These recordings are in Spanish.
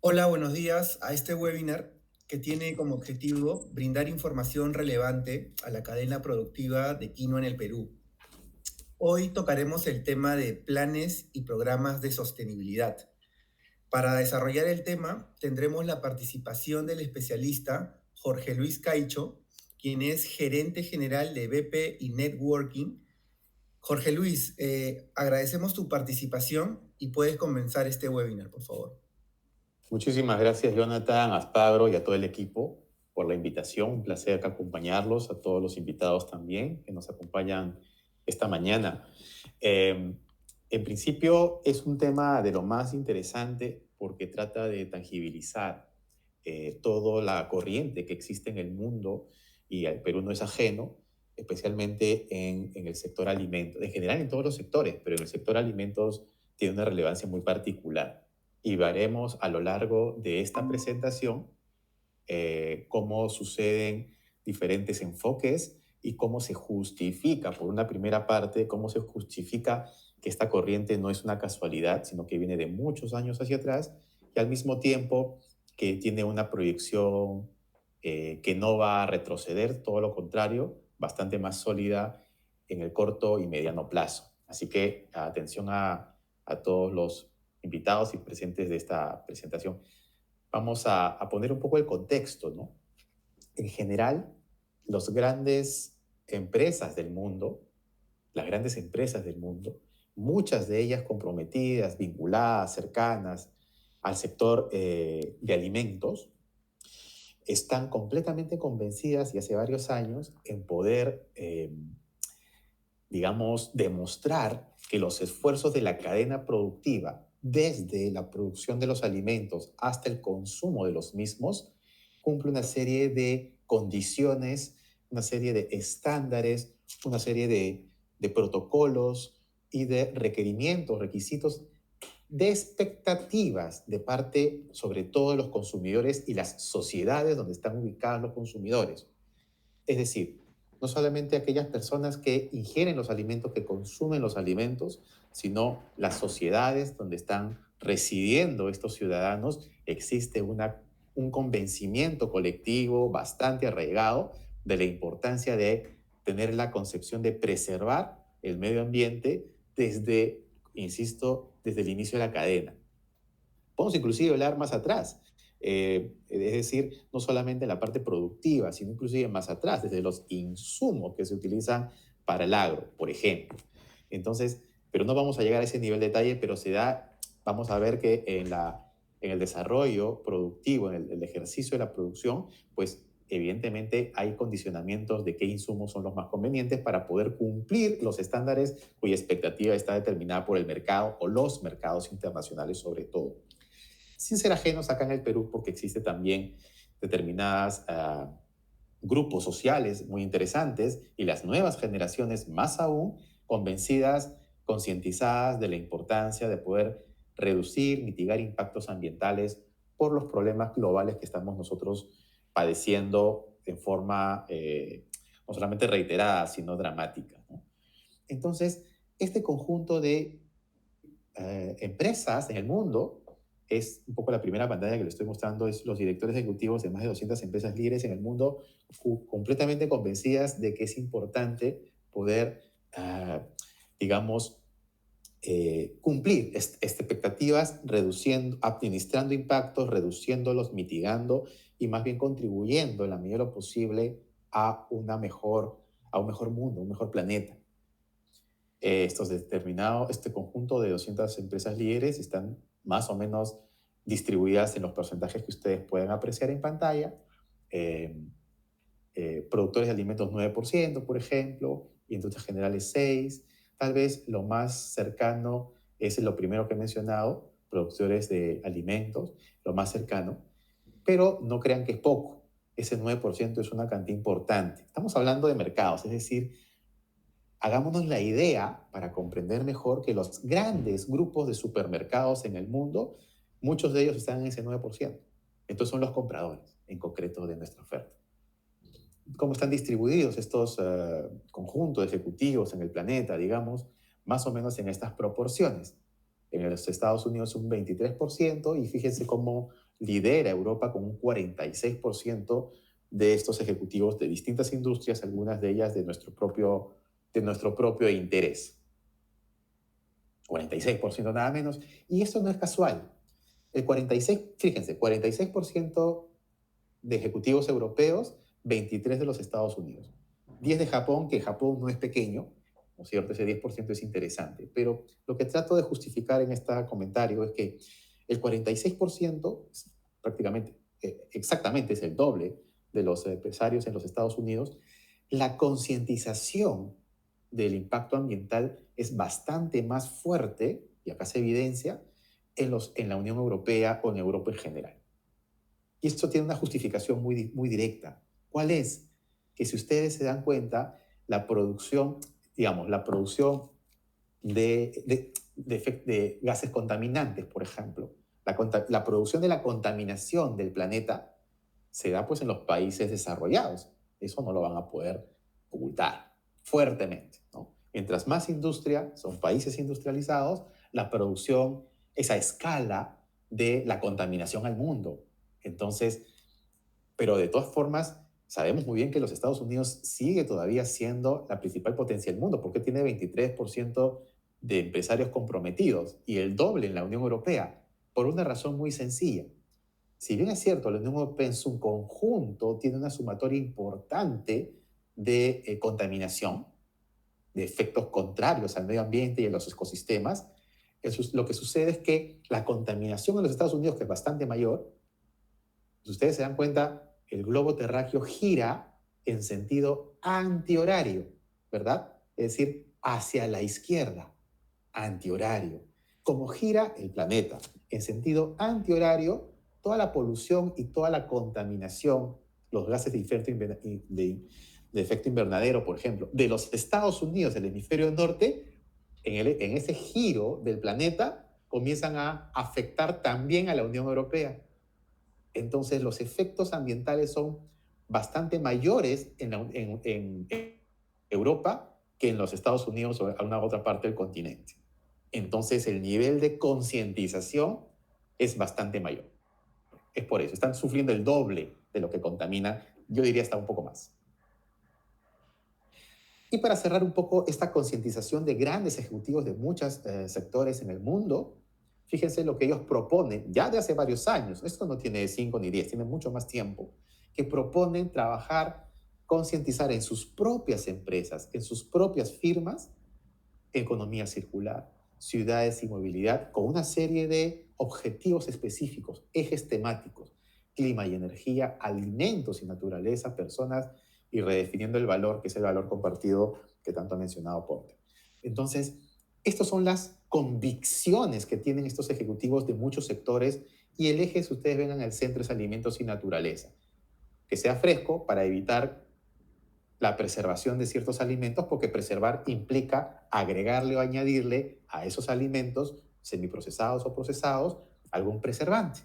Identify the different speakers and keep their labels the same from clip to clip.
Speaker 1: Hola, buenos días a este webinar que tiene como objetivo brindar información relevante a la cadena productiva de quinoa en el Perú. Hoy tocaremos el tema de planes y programas de sostenibilidad. Para desarrollar el tema, tendremos la participación del especialista Jorge Luis Caicho, quien es gerente general de BP y Networking. Jorge Luis, agradecemos tu participación y puedes comenzar este webinar, por favor.
Speaker 2: Muchísimas gracias, Jonathan, a Aspagro y a todo el equipo por la invitación. Un placer acompañarlos, a todos los invitados también que nos acompañan esta mañana. En principio es un tema de lo más interesante porque trata de tangibilizar toda la corriente que existe en el mundo y el Perú no es ajeno, especialmente en el sector alimentos, en general en todos los sectores, pero en el sector alimentos tiene una relevancia muy particular y veremos a lo largo de esta presentación cómo suceden diferentes enfoques y cómo se justifica, por una primera parte, cómo se justifica que esta corriente no es una casualidad, sino que viene de muchos años hacia atrás y al mismo tiempo que tiene una proyección que no va a retroceder, todo lo contrario, bastante más sólida en el corto y mediano plazo. Así que atención a todos los invitados y presentes de esta presentación. Vamos a poner un poco el contexto, ¿no? En general, las grandes empresas del mundo, las grandes empresas del mundo, muchas de ellas comprometidas, vinculadas, cercanas al sector de alimentos, están completamente convencidas y hace varios años en poder, digamos, demostrar que los esfuerzos de la cadena productiva, desde la producción de los alimentos hasta el consumo de los mismos, cumple una serie de condiciones, una serie de estándares, una serie de protocolos y de requerimientos, requisitos, de expectativas de parte, sobre todo, de los consumidores y las sociedades donde están ubicados los consumidores. Es decir, no solamente aquellas personas que ingieren los alimentos, que consumen los alimentos, sino las sociedades donde están residiendo estos ciudadanos, existe un convencimiento colectivo bastante arraigado de la importancia de tener la concepción de preservar el medio ambiente desde, insisto, desde el inicio de la cadena. Podemos inclusive hablar más atrás, es decir, no solamente en la parte productiva, sino inclusive más atrás, desde los insumos que se utilizan para el agro, por ejemplo. Entonces, pero no vamos a llegar a ese nivel de detalle, pero se da, vamos a ver que en el desarrollo productivo, en el ejercicio de la producción, pues evidentemente hay condicionamientos de qué insumos son los más convenientes para poder cumplir los estándares cuya expectativa está determinada por el mercado o los mercados internacionales sobre todo. Sin ser ajenos acá en el Perú, porque existe también determinadas grupos sociales muy interesantes y las nuevas generaciones más aún convencidas, concientizadas de la importancia de poder reducir, mitigar impactos ambientales por los problemas globales que estamos nosotros padeciendo en forma no solamente reiterada, sino dramática, ¿no? Entonces, este conjunto de empresas en el mundo, es un poco la primera pantalla que le estoy mostrando, es los directores ejecutivos de más de 200 empresas líderes en el mundo, completamente convencidas de que es importante poder, digamos, cumplir expectativas, reduciendo, administrando impactos, reduciéndolos, mitigando y más bien contribuyendo en la medida de lo posible a un mejor mundo, un mejor planeta. Este conjunto de 200 empresas líderes están más o menos distribuidas en los porcentajes que ustedes pueden apreciar en pantalla. Eh, Productores de alimentos 9%, por ejemplo, y industrias generales 6%. Tal vez lo más cercano es lo primero que he mencionado, productores de alimentos, lo más cercano, pero no crean que es poco. Ese 9% es una cantidad importante. Estamos hablando de mercados, es decir, hagámonos la idea para comprender mejor que los grandes grupos de supermercados en el mundo, muchos de ellos están en ese 9%. Entonces son los compradores, en concreto, de nuestra oferta. ¿Cómo están distribuidos estos conjuntos ejecutivos en el planeta? Digamos, más o menos en estas proporciones. En los Estados Unidos un 23% y fíjense cómo lidera Europa con un 46% de estos ejecutivos de distintas industrias, algunas de ellas de nuestro propio interés. 46% nada menos. Y esto no es casual. Fíjense, 46% de ejecutivos europeos, 23 de los Estados Unidos. 10 de Japón, que Japón no es pequeño, ¿no es cierto? Ese 10% es interesante. Pero lo que trato de justificar en este comentario es que el 46%, prácticamente, exactamente es el doble de los empresarios en los Estados Unidos. La concientización del impacto ambiental es bastante más fuerte, y acá se evidencia, en la Unión Europea o en Europa en general. Y esto tiene una justificación muy directa. ¿Cuál es? Que si ustedes se dan cuenta, la producción, digamos, la producción de gases contaminantes, por ejemplo, la producción de la contaminación del planeta se da pues en los países desarrollados. Eso no lo van a poder ocultar fuertemente, ¿no? Mientras más industria, son países industrializados, la producción es a escala de la contaminación al mundo. Entonces, pero de todas formas, sabemos muy bien que los Estados Unidos sigue todavía siendo la principal potencia del mundo, porque tiene 23% de empresarios comprometidos y el doble en la Unión Europea, por una razón muy sencilla. Si bien es cierto, la Unión Europea en su conjunto tiene una sumatoria importante de contaminación, de efectos contrarios al medio ambiente y a los ecosistemas, lo que sucede es que la contaminación en los Estados Unidos, que es bastante mayor, si ustedes se dan cuenta, el globo terráqueo gira en sentido antihorario, ¿verdad? Es decir, hacia la izquierda, antihorario. Como gira el planeta en sentido antihorario, toda la polución y toda la contaminación, los gases de efecto invernadero, por ejemplo, de los Estados Unidos, del hemisferio norte, en ese giro del planeta, comienzan a afectar también a la Unión Europea. Entonces, los efectos ambientales son bastante mayores en Europa que en los Estados Unidos o en alguna otra parte del continente. Entonces, el nivel de concientización es bastante mayor. Es por eso, están sufriendo el doble de lo que contamina, yo diría hasta un poco más. Y para cerrar un poco esta concientización de grandes ejecutivos de muchos sectores en el mundo, fíjense lo que ellos proponen ya de hace varios años. Esto no tiene 5 ni 10, tiene mucho más tiempo, que proponen trabajar, concientizar en sus propias empresas, en sus propias firmas, economía circular, ciudades y movilidad, con una serie de objetivos específicos, ejes temáticos, clima y energía, alimentos y naturaleza, personas, y redefiniendo el valor, que es el valor compartido que tanto ha mencionado Ponte. Entonces, estas son las convicciones que tienen estos ejecutivos de muchos sectores, y el eje, si ustedes ven en el centro, es alimentos y naturaleza. Que sea fresco para evitar la preservación de ciertos alimentos, porque preservar implica agregarle o añadirle a esos alimentos semiprocesados o procesados algún preservante.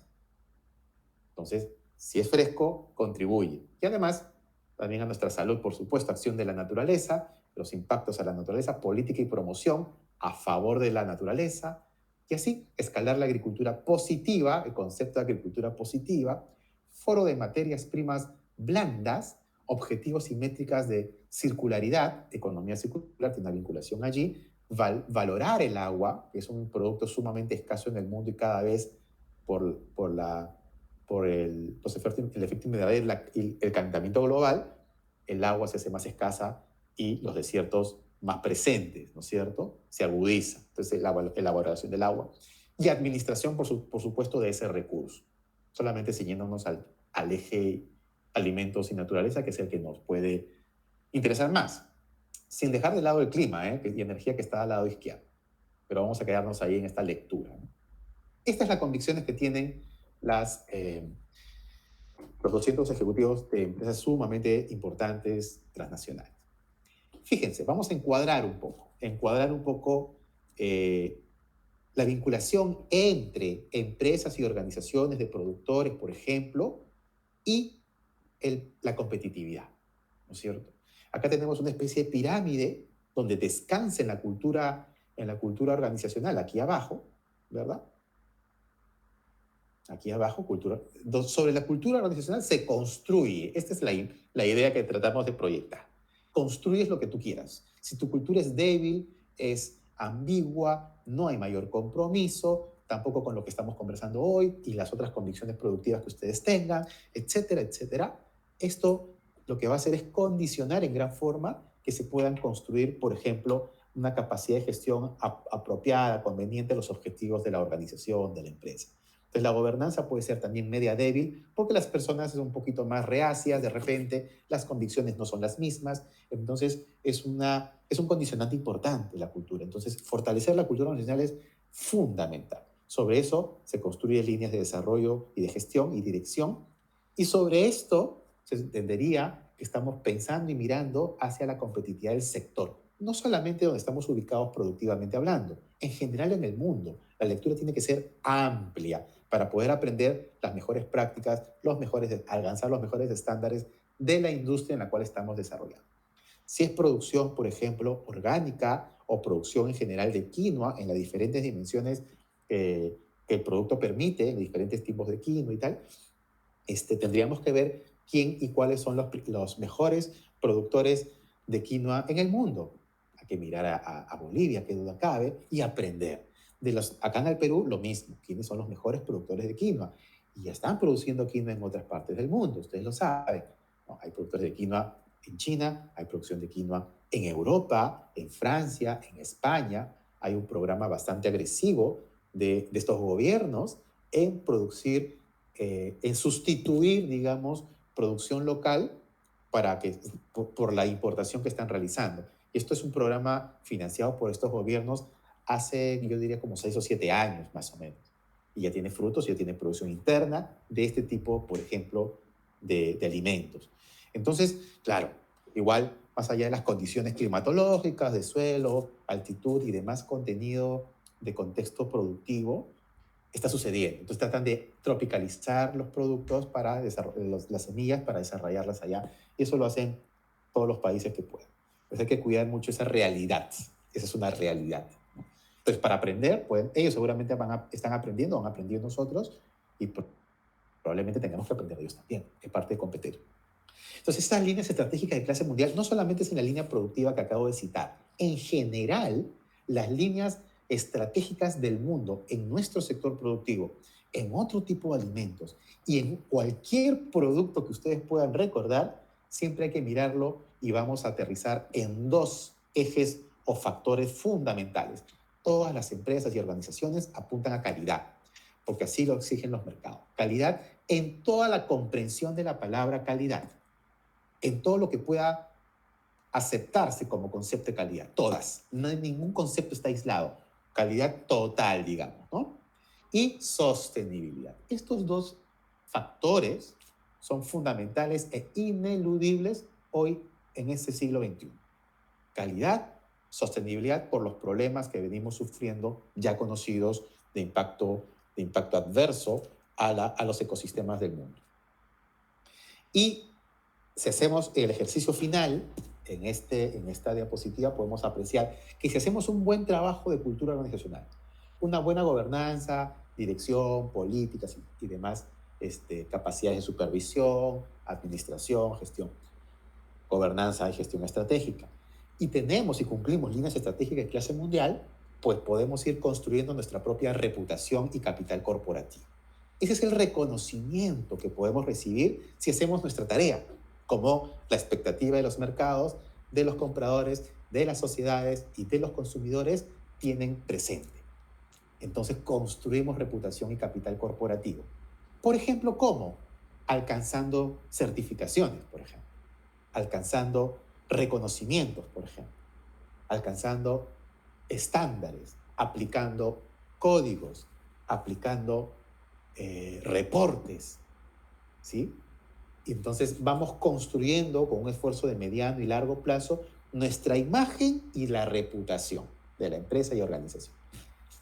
Speaker 2: Entonces, si es fresco, contribuye. Y además, también a nuestra salud, por supuesto, acción de la naturaleza, los impactos a la naturaleza, política y promoción a favor de la naturaleza, y así escalar la agricultura positiva, el concepto de agricultura positiva, foro de materias primas blandas, objetivos y métricas de circularidad, economía circular, tiene una vinculación allí, valorar el agua, que es un producto sumamente escaso en el mundo y cada vez por el efecto invernadero y el calentamiento global, el agua se hace más escasa y los desiertos más presentes, ¿no es cierto? Se agudiza. Entonces, la elaboración del agua y administración, por supuesto, de ese recurso. Solamente siguiéndonos al eje alimentos y naturaleza, que es el que nos puede interesar más, sin dejar de lado el clima y energía, que está al lado izquierdo. Pero vamos a quedarnos ahí en esta lectura, ¿no? Estas son las convicciones que tienen los 200 ejecutivos de empresas sumamente importantes transnacionales. Fíjense, vamos a encuadrar un poco la vinculación entre empresas y organizaciones de productores, por ejemplo, y la competitividad, ¿no es cierto? Acá tenemos una especie de pirámide donde descansa en la cultura organizacional, aquí abajo, ¿verdad? Aquí abajo, sobre la cultura organizacional se construye. Esta es la idea que tratamos de proyectar. Construyes lo que tú quieras. Si tu cultura es débil, es ambigua, no hay mayor compromiso, tampoco con lo que estamos conversando hoy y las otras convicciones productivas que ustedes tengan, etcétera, etcétera. Esto lo que va a hacer es condicionar en gran forma que se puedan construir, por ejemplo, una capacidad de gestión apropiada, conveniente a los objetivos de la organización, de la empresa. Entonces la gobernanza puede ser también media débil porque las personas son un poquito más reacias, de repente las convicciones no son las mismas, entonces es un condicionante importante la cultura. Entonces fortalecer la cultura organizacional es fundamental. Sobre eso se construyen líneas de desarrollo y de gestión y dirección, y sobre esto se entendería que estamos pensando y mirando hacia la competitividad del sector, no solamente donde estamos ubicados productivamente hablando, en general en el mundo. La lectura tiene que ser amplia para poder aprender las mejores prácticas, alcanzar los mejores estándares de la industria en la cual estamos desarrollando. Si es producción, por ejemplo, orgánica o producción en general de quinoa en las diferentes dimensiones que el producto permite, en diferentes tipos de quinoa y tal, tendríamos que ver quién y cuáles son los mejores productores de quinoa en el mundo. Hay que mirar a Bolivia, qué duda cabe, y aprender. Acá en el Perú, lo mismo. ¿Quiénes son los mejores productores de quinoa? Y ya están produciendo quinoa en otras partes del mundo, ustedes lo saben. No, hay productores de quinoa en China, hay producción de quinoa en Europa, en Francia, en España. Hay un programa bastante agresivo de estos gobiernos en producir, en sustituir, digamos, producción local por la importación que están realizando. Y esto es un programa financiado por estos gobiernos hace, yo diría, como 6 o 7 años, más o menos. Y ya tiene frutos, ya tiene producción interna de este tipo, por ejemplo, de alimentos. Entonces, claro, igual, más allá de las condiciones climatológicas, de suelo, altitud y demás contenido de contexto productivo, está sucediendo. Entonces tratan de tropicalizar los productos para las semillas para desarrollarlas allá. Y eso lo hacen todos los países que puedan. Entonces hay que cuidar mucho esa realidad. Esa es una realidad. Entonces para aprender, pues, ellos seguramente están aprendiendo, han aprendido nosotros y probablemente tengamos que aprender ellos también. Es parte de competir. Entonces estas líneas estratégicas de clase mundial no solamente es en la línea productiva que acabo de citar. En general, las líneas estratégicas del mundo en nuestro sector productivo, en otro tipo de alimentos y en cualquier producto que ustedes puedan recordar, siempre hay que mirarlo y vamos a aterrizar en 2 ejes o factores fundamentales. Todas las empresas y organizaciones apuntan a calidad, porque así lo exigen los mercados. Calidad en toda la comprensión de la palabra calidad, en todo lo que pueda aceptarse como concepto de calidad, todas. No hay ningún concepto está aislado. Calidad total, digamos, ¿no? Y sostenibilidad. Estos 2 factores son fundamentales e ineludibles hoy en este siglo XXI. Calidad, sostenibilidad por los problemas que venimos sufriendo, ya conocidos, de impacto adverso a los ecosistemas del mundo. Y si hacemos el ejercicio final, en esta diapositiva podemos apreciar que si hacemos un buen trabajo de cultura organizacional, una buena gobernanza, dirección, políticas y demás capacidades de supervisión, administración, gestión, gobernanza y gestión estratégica, y tenemos y cumplimos líneas estratégicas de clase mundial, pues podemos ir construyendo nuestra propia reputación y capital corporativo. Ese es el reconocimiento que podemos recibir si hacemos nuestra tarea, como la expectativa de los mercados, de los compradores, de las sociedades y de los consumidores tienen presente. Entonces construimos reputación y capital corporativo. Por ejemplo, ¿cómo? Alcanzando certificaciones, por ejemplo. Alcanzando reconocimientos, por ejemplo. Alcanzando estándares, aplicando códigos, aplicando reportes, ¿sí? Y entonces vamos construyendo con un esfuerzo de mediano y largo plazo nuestra imagen y la reputación de la empresa y organización.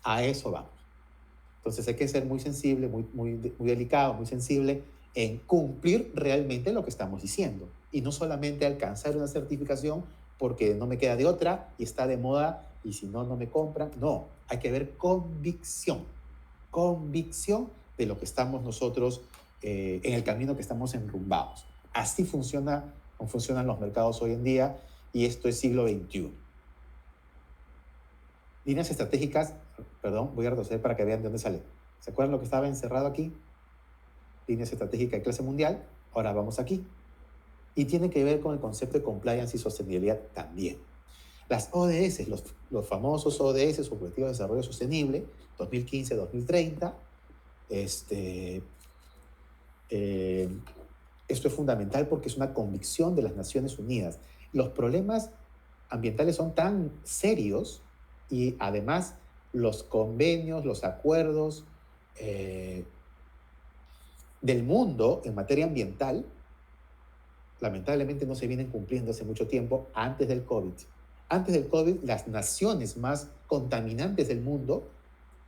Speaker 2: A eso vamos. Entonces hay que ser muy sensible, muy delicado, muy sensible en cumplir realmente lo que estamos diciendo. Y no solamente alcanzar una certificación porque no me queda de otra y está de moda y si no, no me compran. No, hay que ver convicción. Convicción de lo que estamos nosotros en el camino que estamos enrumbados. Así funcionan los mercados hoy en día y esto es siglo XXI. Líneas estratégicas, perdón, voy a retroceder para que vean de dónde sale. ¿Se acuerdan lo que estaba encerrado aquí? Líneas estratégicas de clase mundial. Ahora vamos aquí. Y tiene que ver con el concepto de compliance y sostenibilidad también. Las ODS, los famosos ODS, Objetivos de Desarrollo Sostenible, 2015-2030, esto es fundamental porque es una convicción de las Naciones Unidas. Los problemas ambientales son tan serios y además los convenios, los acuerdos del mundo en materia ambiental lamentablemente no se vienen cumpliendo hace mucho tiempo antes del COVID. Antes del COVID, las naciones más contaminantes del mundo,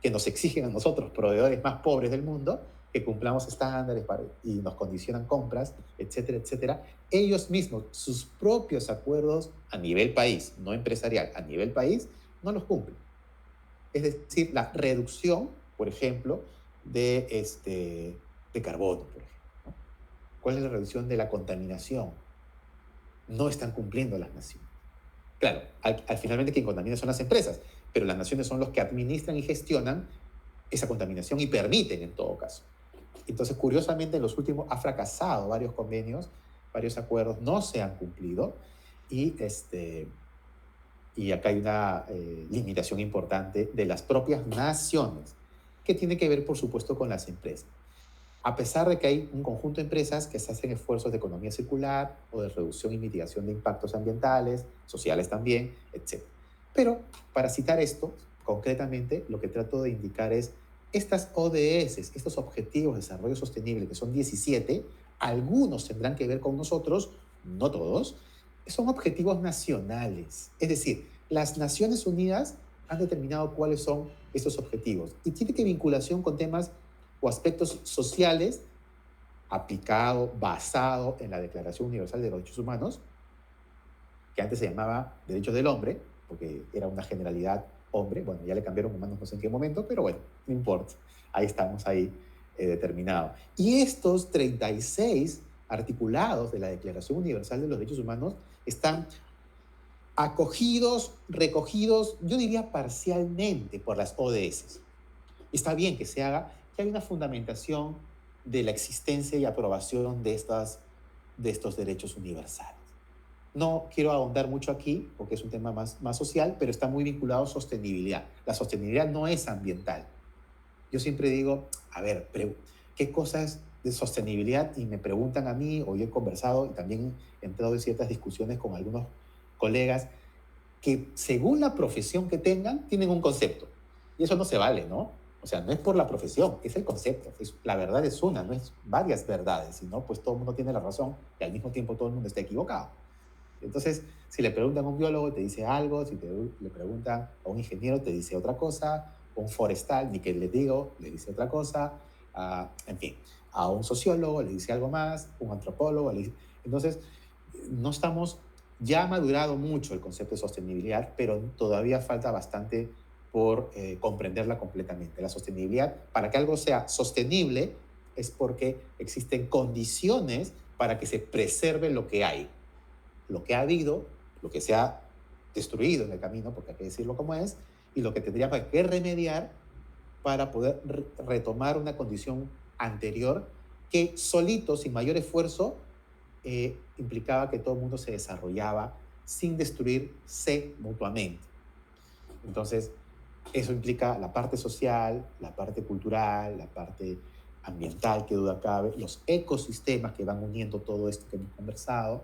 Speaker 2: que nos exigen a nosotros, proveedores más pobres del mundo, que cumplamos estándares y nos condicionan compras, etcétera, etcétera, ellos mismos, sus propios acuerdos a nivel país, no empresarial, a nivel país, no los cumplen. Es decir, la reducción, por ejemplo, de carbono, por ejemplo, ¿no? ¿Cuál es la reducción de la contaminación? No están cumpliendo las naciones. Claro, finalmente quien contamina son las empresas, pero las naciones son los que administran y gestionan esa contaminación y permiten en todo caso. Entonces, curiosamente, en los últimos ha fracasado varios convenios, varios acuerdos, no se han cumplido y acá hay una limitación importante de las propias naciones, que tiene que ver, por supuesto, con las empresas. A pesar de que hay un conjunto de empresas que se hacen esfuerzos de economía circular o de reducción y mitigación de impactos ambientales, sociales también, etc. Pero, para citar esto, concretamente, lo que trato de indicar es estas ODS, estos Objetivos de Desarrollo Sostenible, que son 17, algunos tendrán que ver con nosotros, no todos, son objetivos nacionales. Es decir, las Naciones Unidas han determinado cuáles son estos objetivos y tiene que vinculación con temas o aspectos sociales aplicado, basado en la Declaración Universal de los Derechos Humanos, que antes se llamaba Derechos del Hombre, porque era una generalidad hombre, bueno, ya le cambiaron humanos no sé en qué momento, pero bueno, no importa, ahí estamos determinados. Y estos 36 articulados de la Declaración Universal de los Derechos Humanos están acogidos, recogidos, yo diría parcialmente por las ODS. Está bien que se haga, que hay una fundamentación de la existencia y aprobación de estos derechos universales. No quiero ahondar mucho aquí, porque es un tema más social, pero está muy vinculado a sostenibilidad. La sostenibilidad no es ambiental. Yo siempre digo, a ver, ¿qué cosas de sostenibilidad? Y me preguntan a mí, o yo he conversado y también he entrado en ciertas discusiones con algunos colegas, que según la profesión que tengan, tienen un concepto. Y eso no se vale, ¿no? O sea, no es por la profesión, es el concepto. La verdad es una, no es varias verdades, sino pues todo el mundo tiene la razón y al mismo tiempo todo el mundo está equivocado. Entonces, si le preguntan a un biólogo, te dice algo, si le preguntan a un ingeniero, te dice otra cosa, un forestal, ni que le digo, le dice otra cosa, en fin, a un sociólogo le dice algo más, un antropólogo le dice... Entonces, no estamos... Ya ha madurado mucho el concepto de sostenibilidad, pero todavía falta bastante por comprenderla completamente. La sostenibilidad, para que algo sea sostenible, es porque existen condiciones para que se preserve lo que hay. Lo que ha habido, lo que se ha destruido en el camino, porque hay que decirlo como es, y lo que tendríamos que remediar para poder retomar una condición anterior que solito, sin mayor esfuerzo, implicaba que todo el mundo se desarrollaba sin destruirse mutuamente. Entonces, eso implica la parte social, la parte cultural, la parte ambiental, que duda cabe, los ecosistemas que van uniendo todo esto que hemos conversado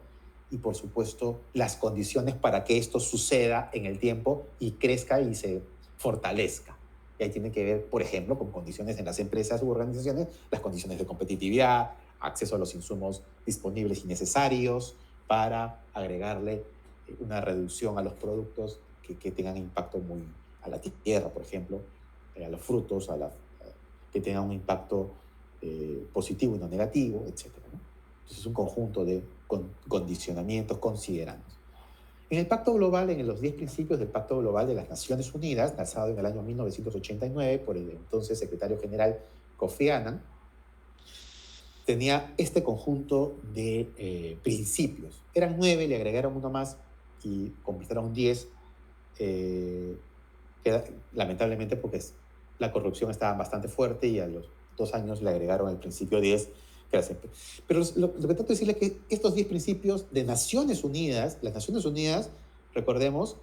Speaker 2: y, por supuesto, las condiciones para que esto suceda en el tiempo y crezca y se fortalezca. Y ahí tiene que ver, por ejemplo, con condiciones en las empresas u organizaciones, las condiciones de competitividad, acceso a los insumos disponibles y necesarios para agregarle una reducción a los productos que tengan impacto muy a la tierra, por ejemplo, a los frutos, que tengan un impacto positivo y no negativo, etc., ¿no? Entonces es un conjunto de condicionamientos considerandos. En el Pacto Global, en los 10 principios del Pacto Global de las Naciones Unidas, lanzado en el año 1989 por el entonces secretario general Kofi Annan, tenía este conjunto de principios. Eran 9, le agregaron uno más y completaron 10. eh, Lamentablemente porque la corrupción estaba bastante fuerte y a los 2 años le agregaron el principio 10. Pero lo que trato de decirle es que estos 10 principios de Naciones Unidas, las Naciones Unidas, recordemos,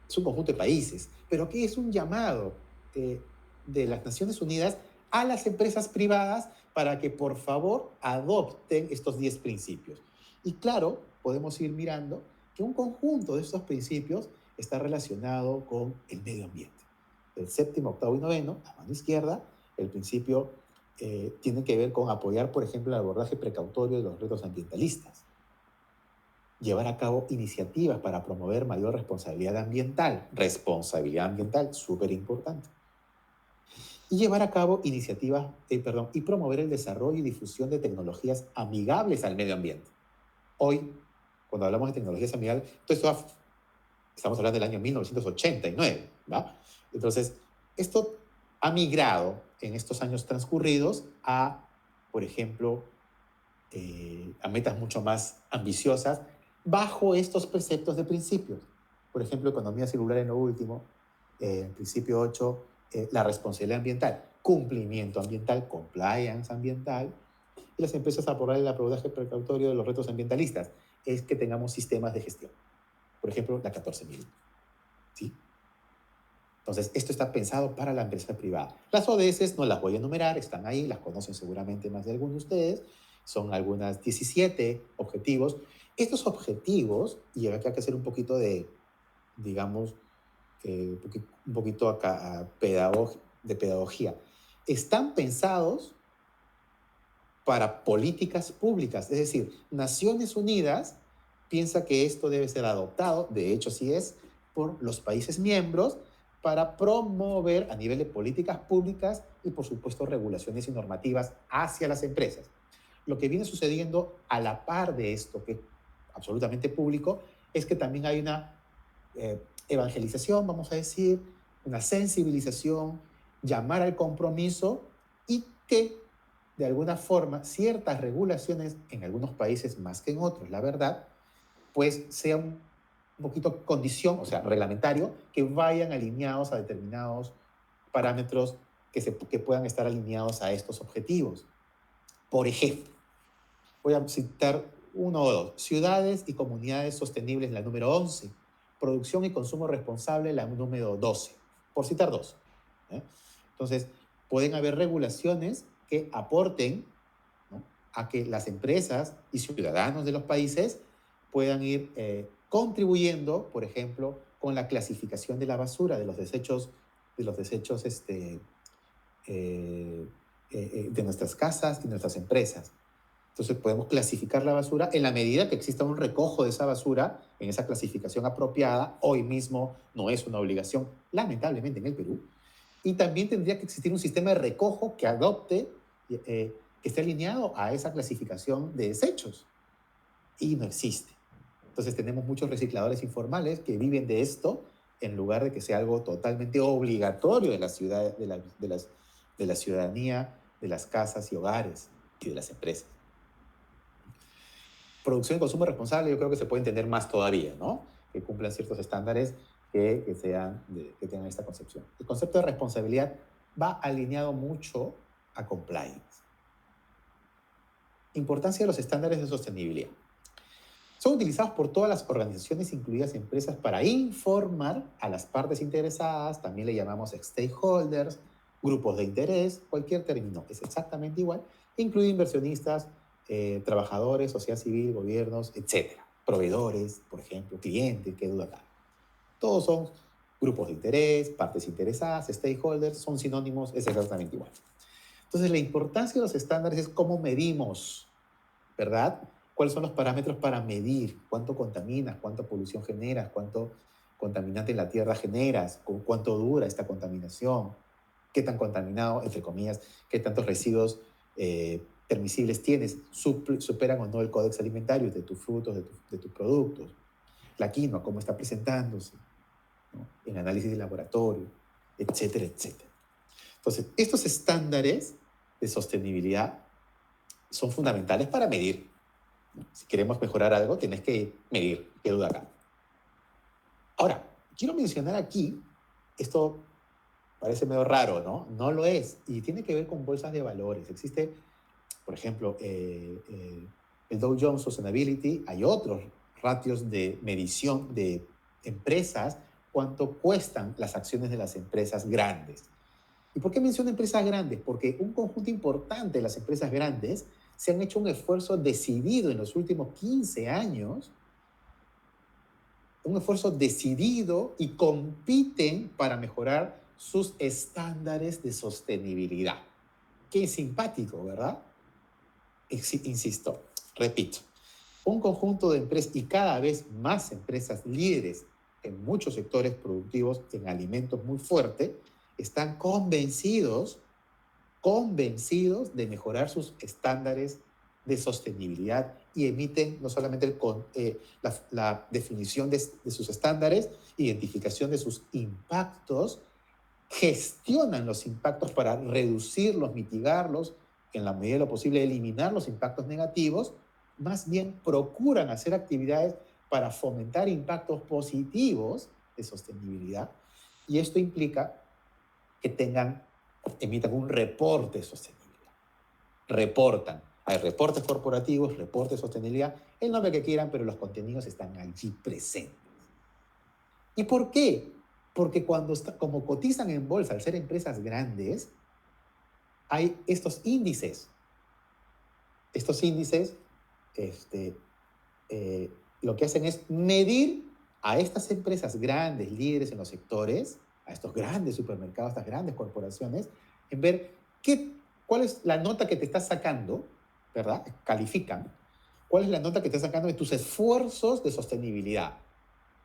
Speaker 2: es un conjunto de países, pero aquí es un llamado de las Naciones Unidas a las empresas privadas para que por favor adopten estos 10 principios. Y claro, podemos ir mirando que un conjunto de estos principios está relacionado con el medio ambiente. El séptimo, octavo y noveno, a mano izquierda, el principio tiene que ver con apoyar, por ejemplo, el abordaje precautorio de los retos ambientalistas, llevar a cabo iniciativas para promover mayor responsabilidad ambiental, súper importante, y llevar a cabo iniciativas, y promover el desarrollo y difusión de tecnologías amigables al medio ambiente. Hoy, cuando hablamos de tecnologías amigables, estamos hablando del año 1989, ¿va? Entonces, esto ha migrado en estos años transcurridos a, por ejemplo, a metas mucho más ambiciosas bajo estos preceptos de principios. Por ejemplo, economía circular en lo último, principio 8, la responsabilidad ambiental, cumplimiento ambiental, compliance ambiental, y las empresas aprobar el abordaje precautorio de los retos ambientalistas, es que tengamos sistemas de gestión. Por ejemplo, la 14.000. ¿Sí? Entonces, esto está pensado para la empresa privada. Las ODS no las voy a enumerar, están ahí, las conocen seguramente más de algunos de ustedes. Son algunas 17 objetivos. Estos objetivos, y acá hay que hacer un poquito de, digamos, un poquito acá de pedagogía, están pensados para políticas públicas. Es decir, Naciones Unidas piensa que esto debe ser adoptado, de hecho sí es, por los países miembros para promover a nivel de políticas públicas y, por supuesto, regulaciones y normativas hacia las empresas. Lo que viene sucediendo a la par de esto, que es absolutamente público, es que también hay una evangelización, vamos a decir, una sensibilización, llamar al compromiso y que, de alguna forma, ciertas regulaciones, en algunos países más que en otros, la verdad, pues sea un poquito condición, o sea, reglamentario, que vayan alineados a determinados parámetros que puedan estar alineados a estos objetivos. Por ejemplo, voy a citar uno o dos. Ciudades y comunidades sostenibles, la número 11. Producción y consumo responsable, la número 12. Por citar dos. ¿Eh? Entonces, pueden haber regulaciones que aporten, ¿no?, a que las empresas y ciudadanos de los países puedan ir contribuyendo, por ejemplo, con la clasificación de la basura, de los desechos de nuestras casas y nuestras empresas. Entonces podemos clasificar la basura en la medida que exista un recojo de esa basura en esa clasificación apropiada. Hoy mismo no es una obligación, lamentablemente, en el Perú. Y también tendría que existir un sistema de recojo que adopte, que esté alineado a esa clasificación de desechos. Y no existe. Entonces tenemos muchos recicladores informales que viven de esto en lugar de que sea algo totalmente obligatorio de la ciudad, de la ciudadanía, de las casas y hogares y de las empresas. Producción y consumo responsable, yo creo que se puede entender más todavía, ¿no? Que cumplan ciertos estándares que tengan esta concepción. El concepto de responsabilidad va alineado mucho a compliance. Importancia de los estándares de sostenibilidad. Son utilizados por todas las organizaciones, incluidas empresas, para informar a las partes interesadas, también le llamamos stakeholders, grupos de interés, cualquier término es exactamente igual, incluye inversionistas, trabajadores, sociedad civil, gobiernos, etc. Proveedores, por ejemplo, clientes, qué duda cabe. Todos son grupos de interés, partes interesadas, stakeholders, son sinónimos, es exactamente igual. Entonces, la importancia de los estándares es cómo medimos, ¿verdad? ¿Cuáles son los parámetros para medir cuánto contaminas, cuánta polución generas, cuánto contaminante en la tierra generas, cuánto dura esta contaminación, qué tan contaminado, entre comillas, qué tantos residuos permisibles tienes, superan o no el códex alimentario de tus frutos, de tus productos, la quinoa, cómo está presentándose, ¿no?, en análisis de laboratorio, etcétera, etcétera. Entonces, estos estándares de sostenibilidad son fundamentales para medir. Si queremos mejorar algo, tienes que medir, qué duda acá. Ahora, quiero mencionar aquí, esto parece medio raro, ¿no? No lo es, y tiene que ver con bolsas de valores. Existe, por ejemplo, el Dow Jones Sustainability, hay otros ratios de medición de empresas, cuánto cuestan las acciones de las empresas grandes. ¿Y por qué menciono empresas grandes? Porque un conjunto importante de las empresas grandes se han hecho un esfuerzo decidido en los últimos 15 años, un esfuerzo decidido y compiten para mejorar sus estándares de sostenibilidad. Qué simpático, ¿verdad? Insisto, repito, un conjunto de empresas y cada vez más empresas líderes en muchos sectores productivos, en alimentos muy fuertes, están convencidos de mejorar sus estándares de sostenibilidad y emiten no solamente la definición de sus estándares, identificación de sus impactos, gestionan los impactos para reducirlos, mitigarlos, en la medida de lo posible eliminar los impactos negativos, más bien procuran hacer actividades para fomentar impactos positivos de sostenibilidad, y esto implica que emitan un reporte de sostenibilidad. Reportan. Hay reportes corporativos, reportes de sostenibilidad, el nombre que quieran, pero los contenidos están allí presentes. ¿Y por qué? Porque como cotizan en bolsa, al ser empresas grandes, hay estos índices. Estos índices lo que hacen es medir a estas empresas grandes, líderes en los sectores, a estos grandes supermercados, a estas grandes corporaciones, en ver cuál es la nota que te estás sacando, ¿verdad? Califican. ¿Cuál es la nota que te estás sacando de tus esfuerzos de sostenibilidad?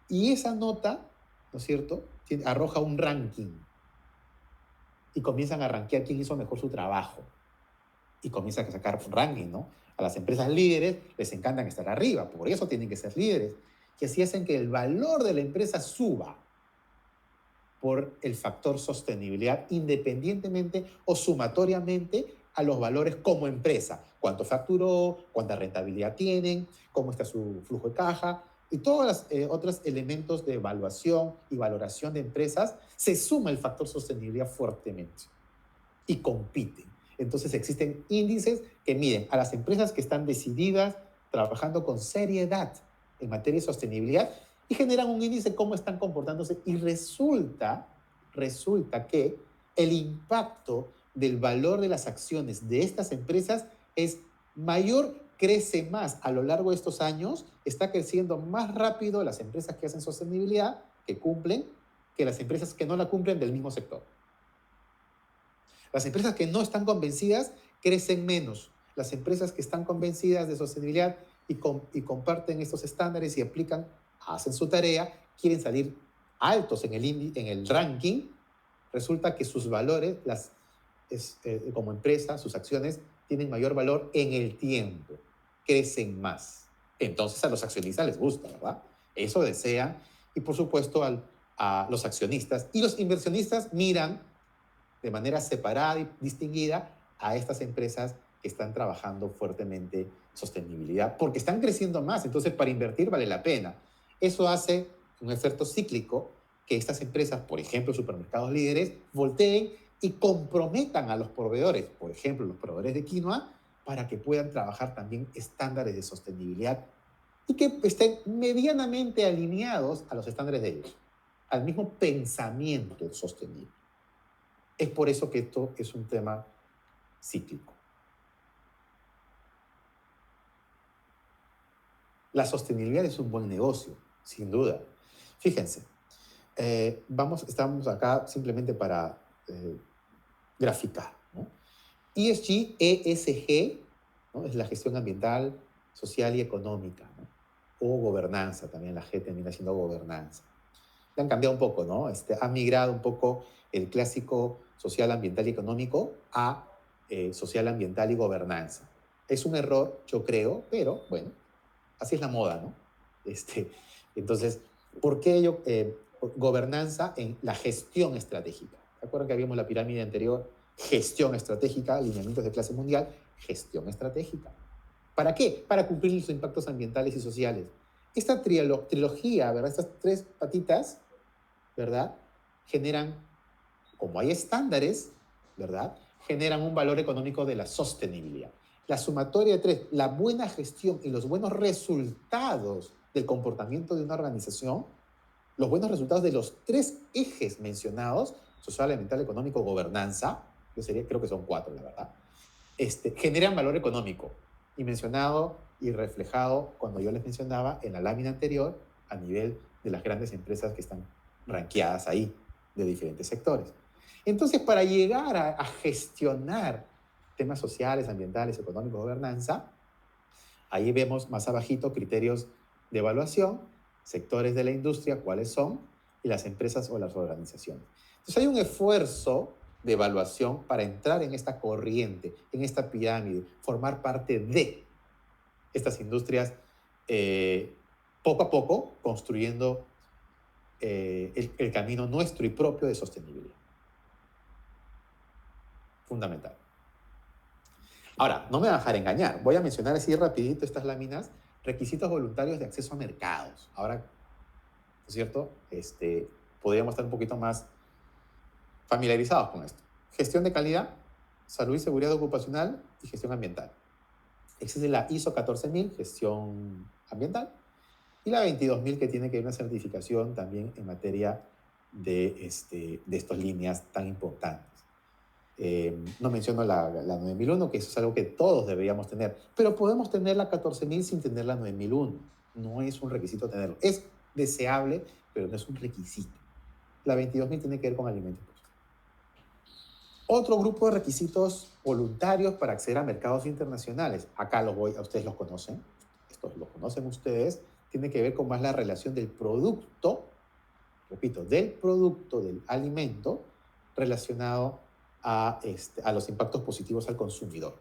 Speaker 2: Y esa nota, ¿no es cierto?, arroja un ranking. Y comienzan a rankear quién hizo mejor su trabajo. Y comienzan a sacar un ranking, ¿no? A las empresas líderes les encantan estar arriba, por eso tienen que ser líderes. Y así hacen que el valor de la empresa suba por el factor sostenibilidad, independientemente o sumatoriamente a los valores como empresa. Cuánto facturó, cuánta rentabilidad tienen, cómo está su flujo de caja, y todos los otros elementos de evaluación y valoración de empresas, se suma el factor sostenibilidad fuertemente y compiten. Entonces existen índices que miden a las empresas que están decididas, trabajando con seriedad en materia de sostenibilidad, y generan un índice de cómo están comportándose, y resulta que el impacto del valor de las acciones de estas empresas es mayor, crece más a lo largo de estos años, está creciendo más rápido las empresas que hacen sostenibilidad, que cumplen, que las empresas que no la cumplen del mismo sector. Las empresas que no están convencidas crecen menos. Las empresas que están convencidas de sostenibilidad y comparten estos estándares y aplican, hacen su tarea, quieren salir altos en el ranking, resulta que sus valores, como empresa, sus acciones, tienen mayor valor en el tiempo, crecen más. Entonces a los accionistas les gusta, ¿verdad? Eso desean, y por supuesto a los accionistas. Y los inversionistas miran de manera separada y distinguida a estas empresas que están trabajando fuertemente sostenibilidad, porque están creciendo más, entonces para invertir vale la pena. Eso hace un efecto cíclico, que estas empresas, por ejemplo, supermercados líderes, volteen y comprometan a los proveedores, por ejemplo, los proveedores de quinoa, para que puedan trabajar también estándares de sostenibilidad y que estén medianamente alineados a los estándares de ellos, al mismo pensamiento sostenible. Es por eso que esto es un tema cíclico. La sostenibilidad es un buen negocio, sin duda. Fíjense, estamos acá simplemente para graficar, ¿no? ESG, ESG, ¿no?, es la gestión ambiental, social y económica, ¿no? O gobernanza, también la G termina siendo gobernanza. Le han cambiado un poco, ¿no? Ha migrado un poco el clásico social, ambiental y económico a social, ambiental y gobernanza. Es un error, yo creo, pero bueno, así es la moda, ¿no? Entonces, ¿por qué gobernanza en la gestión estratégica? ¿Se acuerdan que habíamos la pirámide anterior? gestión estratégica, lineamientos de clase mundial, gestión estratégica. ¿Para qué? Para cumplir los impactos ambientales y sociales. Esta trilogía, ¿verdad? Estas tres patitas, ¿verdad? Generan, como hay estándares, ¿verdad? Generan un valor económico de la sostenibilidad. La sumatoria de tres, la buena gestión y los buenos resultados del comportamiento de una organización, los buenos resultados de los tres ejes mencionados, social, ambiental, económico, gobernanza, creo que son cuatro, la verdad, generan valor económico, y mencionado y reflejado, cuando yo les mencionaba en la lámina anterior, a nivel de las grandes empresas que están rankeadas ahí, de diferentes sectores. Entonces, para llegar a gestionar temas sociales, ambientales, económicos, gobernanza, ahí vemos más abajito criterios de evaluación, sectores de la industria, cuáles son, y las empresas o las organizaciones. Entonces hay un esfuerzo de evaluación para entrar en esta corriente, en esta pirámide, formar parte de estas industrias, poco a poco construyendo el camino nuestro y propio de sostenibilidad. Fundamental. Ahora, no me van a dejar engañar. Voy a mencionar así rapidito estas láminas. Requisitos voluntarios de acceso a mercados. Ahora, ¿no es cierto? Podríamos estar un poquito más familiarizados con esto. Gestión de calidad, salud y seguridad ocupacional y gestión ambiental. Existe la ISO 14000, gestión ambiental, y la 22000, que tiene que ver una certificación también en materia de estas líneas tan importantes. No menciono la 9001, que eso es algo que todos deberíamos tener, pero podemos tener la 14000 sin tener la 9001. No es un requisito tenerlo. Es deseable, pero no es un requisito. La 22000 tiene que ver con alimentos. Otro grupo de requisitos voluntarios para acceder a mercados internacionales. Acá ustedes los conocen, estos los conocen ustedes. Tiene que ver con más la relación del producto, repito, del producto, del alimento, relacionado a los impactos positivos al consumidor.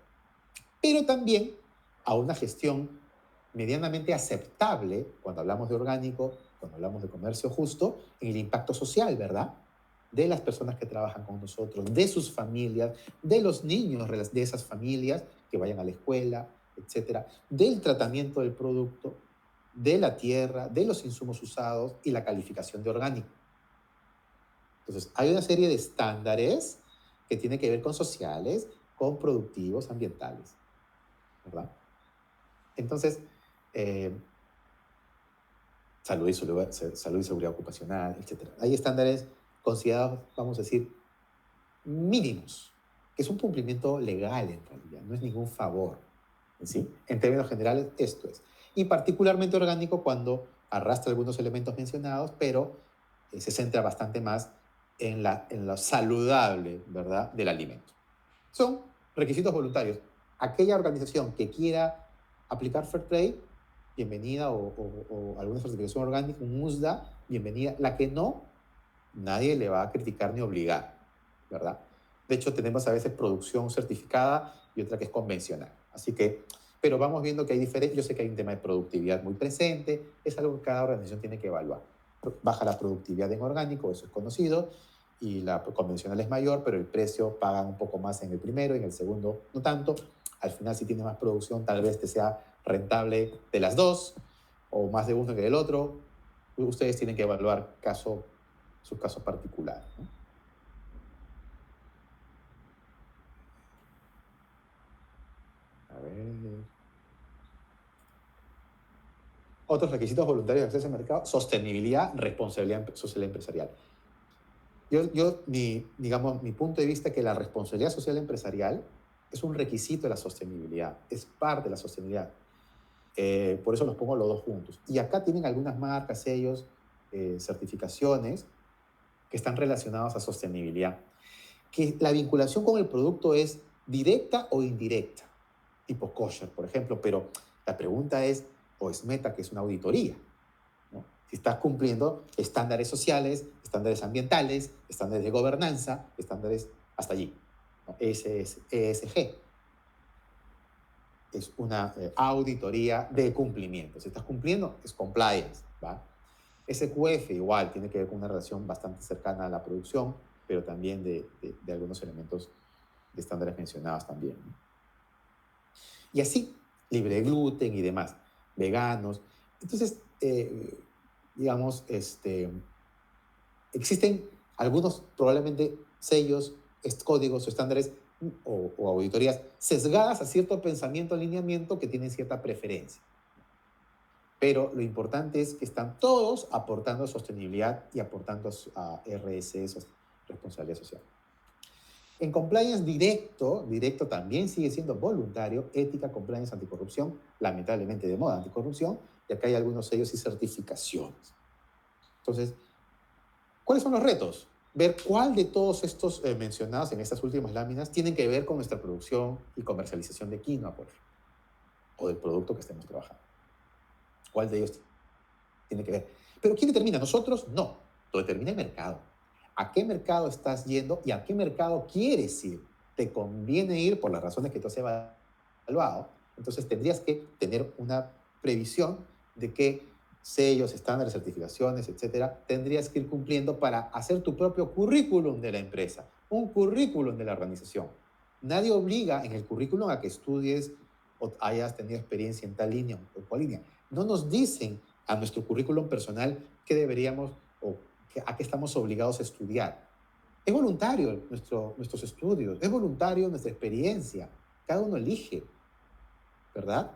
Speaker 2: Pero también a una gestión medianamente aceptable, cuando hablamos de orgánico, cuando hablamos de comercio justo, en el impacto social, ¿verdad? De las personas que trabajan con nosotros, de sus familias, de los niños de esas familias que vayan a la escuela, etcétera, del tratamiento del producto, de la tierra, de los insumos usados y la calificación de orgánico. Entonces, hay una serie de estándares que tienen que ver con sociales, con productivos, ambientales, ¿verdad? Entonces, salud y seguridad ocupacional, etcétera. Hay estándares considerados, vamos a decir, mínimos, que es un cumplimiento legal en realidad, no es ningún favor, ¿sí? En términos generales, esto es. Y particularmente orgánico cuando arrastra algunos elementos mencionados, pero se centra bastante más en lo saludable, ¿verdad?, del alimento. Son requisitos voluntarios. Aquella organización que quiera aplicar Fair Trade, bienvenida, o alguna certificación orgánica, un USDA, bienvenida. La que no, nadie le va a criticar ni obligar, ¿verdad? De hecho, tenemos a veces producción certificada y otra que es convencional. Así que, pero vamos viendo que hay diferencias. Yo sé que hay un tema de productividad muy presente, es algo que cada organización tiene que evaluar. Baja la productividad en orgánico, eso es conocido, y la convencional es mayor, pero el precio pagan un poco más en el primero y en el segundo no tanto. Al final, si tiene más producción, tal vez te sea rentable de las dos, o más de uno que del otro. Ustedes tienen que evaluar su caso particular, ¿no? A ver. Otros requisitos voluntarios de acceso al mercado: sostenibilidad, responsabilidad social empresarial. Mi punto de vista es que la responsabilidad social empresarial es un requisito de la sostenibilidad, es parte de la sostenibilidad. Por eso los pongo los dos juntos. Y acá tienen algunas marcas, sellos, certificaciones que están relacionados a sostenibilidad. Que la vinculación con el producto es directa o indirecta, tipo kosher, por ejemplo, pero la pregunta es, o es meta, que es una auditoría, ¿no? Si estás cumpliendo estándares sociales, estándares ambientales, estándares de gobernanza, estándares hasta allí, ¿no? ESG es una auditoría de cumplimiento. Si estás cumpliendo, es compliance, ¿va? SQF igual tiene que ver con una relación bastante cercana a la producción, pero también de algunos elementos de estándares mencionados también, ¿no? Y así, libre de gluten y demás, veganos. Entonces, digamos, existen algunos probablemente sellos, códigos o estándares o auditorías sesgadas a cierto pensamiento, alineamiento que tienen cierta preferencia. Pero lo importante es que están todos aportando sostenibilidad y aportando a RS, responsabilidad social. En compliance directo también sigue siendo voluntario, ética, compliance, anticorrupción, lamentablemente de moda anticorrupción, y acá hay algunos sellos y certificaciones. Entonces, ¿cuáles son los retos? Ver cuál de todos estos mencionados en estas últimas láminas tienen que ver con nuestra producción y comercialización de quinoa, por ejemplo, o del producto que estemos trabajando. ¿Cuál de ellos tiene que ver? Pero ¿quién determina? Nosotros no. Lo determina el mercado. ¿A qué mercado estás yendo y a qué mercado quieres ir? ¿Te conviene ir por las razones que tú has evaluado? Entonces tendrías que tener una previsión de qué sellos, estándares, certificaciones, etcétera, tendrías que ir cumpliendo para hacer tu propio currículum de la empresa, un currículum de la organización. Nadie obliga en el currículum a que estudies o hayas tenido experiencia en tal línea o cual línea. No nos dicen a nuestro currículum personal qué deberíamos o a qué estamos obligados a estudiar. Es voluntario nuestros estudios, es voluntario nuestra experiencia. Cada uno elige, ¿verdad?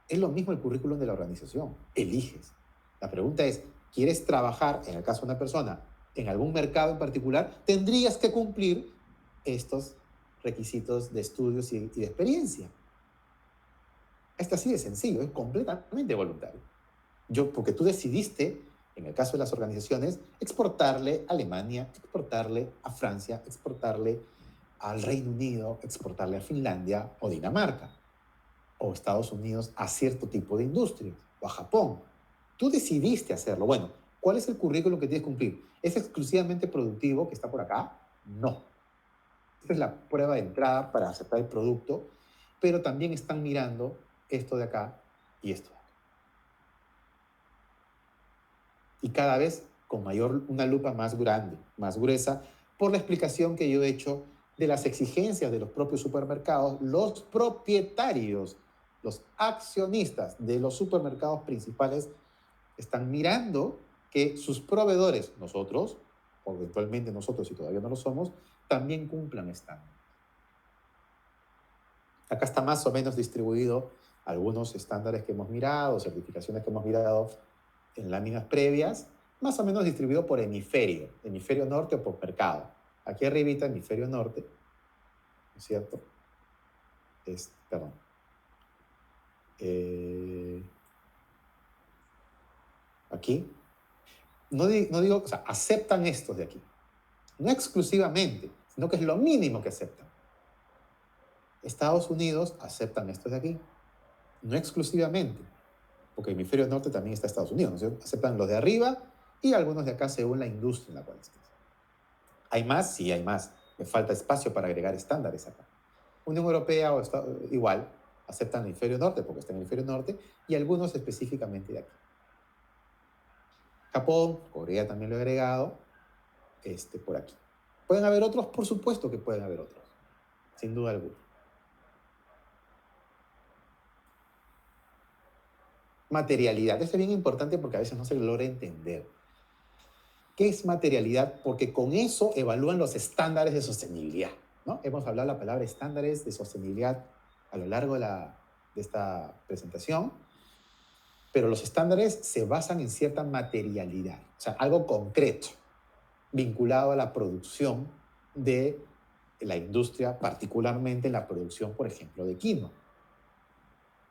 Speaker 2: Es lo mismo el currículum de la organización. Eliges. La pregunta es, ¿quieres trabajar, en el caso de una persona, en algún mercado en particular? Tendrías que cumplir estos requisitos de estudios y de experiencia. Es así de sencillo, es completamente voluntario. Porque tú decidiste, en el caso de las organizaciones, exportarle a Alemania, exportarle a Francia, exportarle al Reino Unido, exportarle a Finlandia o Dinamarca, o Estados Unidos a cierto tipo de industria, o a Japón. Tú decidiste hacerlo. Bueno, ¿cuál es el currículum que tienes que cumplir? ¿Es exclusivamente productivo que está por acá? No. Esta es la prueba de entrada para aceptar el producto, pero también están mirando esto de acá y esto de acá. Y cada vez con una lupa más grande, más gruesa, por la explicación que yo he hecho de las exigencias de los propios supermercados, los propietarios, los accionistas de los supermercados principales están mirando que sus proveedores, nosotros, o eventualmente nosotros si todavía no lo somos, también cumplan estándares. Acá está más o menos distribuido algunos estándares que hemos mirado, certificaciones que hemos mirado en láminas previas, más o menos distribuido por hemisferio norte o por mercado. Aquí arribita, hemisferio norte, ¿no es cierto? Perdón. Aquí. No digo, o sea, aceptan estos de aquí. No exclusivamente, sino que es lo mínimo que aceptan. Estados Unidos aceptan estos de aquí. No exclusivamente, porque el hemisferio norte también está Estados Unidos, ¿no? Aceptan los de arriba y algunos de acá según la industria en la cual estés. ¿Hay más? Sí, hay más. Me falta espacio para agregar estándares acá. Unión Europea o igual, aceptan el hemisferio norte porque está en el hemisferio norte y algunos específicamente de aquí. Japón, Corea también lo he agregado, por aquí. ¿Pueden haber otros? Por supuesto que pueden haber otros, sin duda alguna. Materialidad. Esto es bien importante porque a veces no se logra entender. ¿Qué es materialidad? Porque con eso evalúan los estándares de sostenibilidad, ¿no? Hemos hablado de la palabra estándares de sostenibilidad a lo largo de esta presentación, pero los estándares se basan en cierta materialidad, o sea, algo concreto, vinculado a la producción de la industria, particularmente la producción, por ejemplo, de quinoa.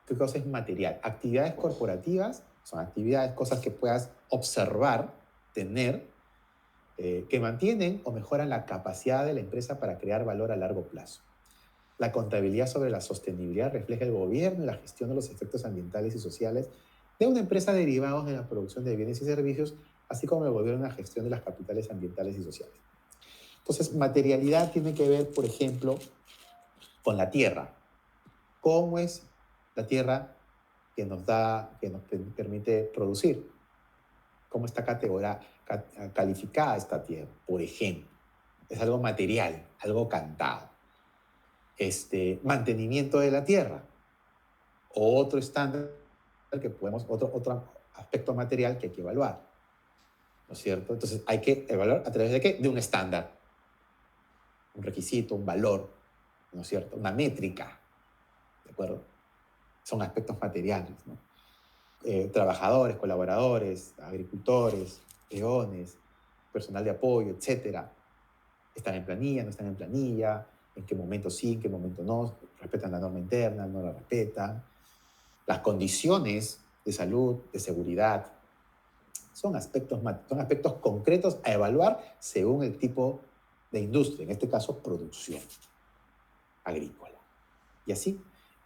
Speaker 2: ¿Qué cosa es material? Actividades corporativas son actividades, cosas que puedas observar, tener, que mantienen o mejoran la capacidad de la empresa para crear valor a largo plazo. La contabilidad sobre la sostenibilidad refleja el gobierno y la gestión de los efectos ambientales y sociales de una empresa derivados de la producción de bienes y servicios, así como el gobierno y la gestión de las capitales ambientales y sociales. Entonces, materialidad tiene que ver, por ejemplo, con la tierra. ¿Cómo es la tierra que nos permite producir? ¿Cómo está calificada esta tierra? Por ejemplo, es algo material, algo cantado. mantenimiento de la tierra, otro estándar que podemos, otro aspecto material que hay que evaluar, ¿no es cierto? Entonces hay que evaluar a través de ¿qué? De un estándar, un requisito, un valor, ¿no es cierto? Una métrica, ¿de acuerdo? Son aspectos materiales, ¿no? Trabajadores, colaboradores, agricultores, peones, personal de apoyo, etcétera. ¿Están en planilla, no están en planilla? ¿En qué momento sí, en qué momento no? ¿Respetan la norma interna, no la respetan? Las condiciones de salud, de seguridad, son aspectos concretos a evaluar según el tipo de industria, en este caso producción agrícola. Y así,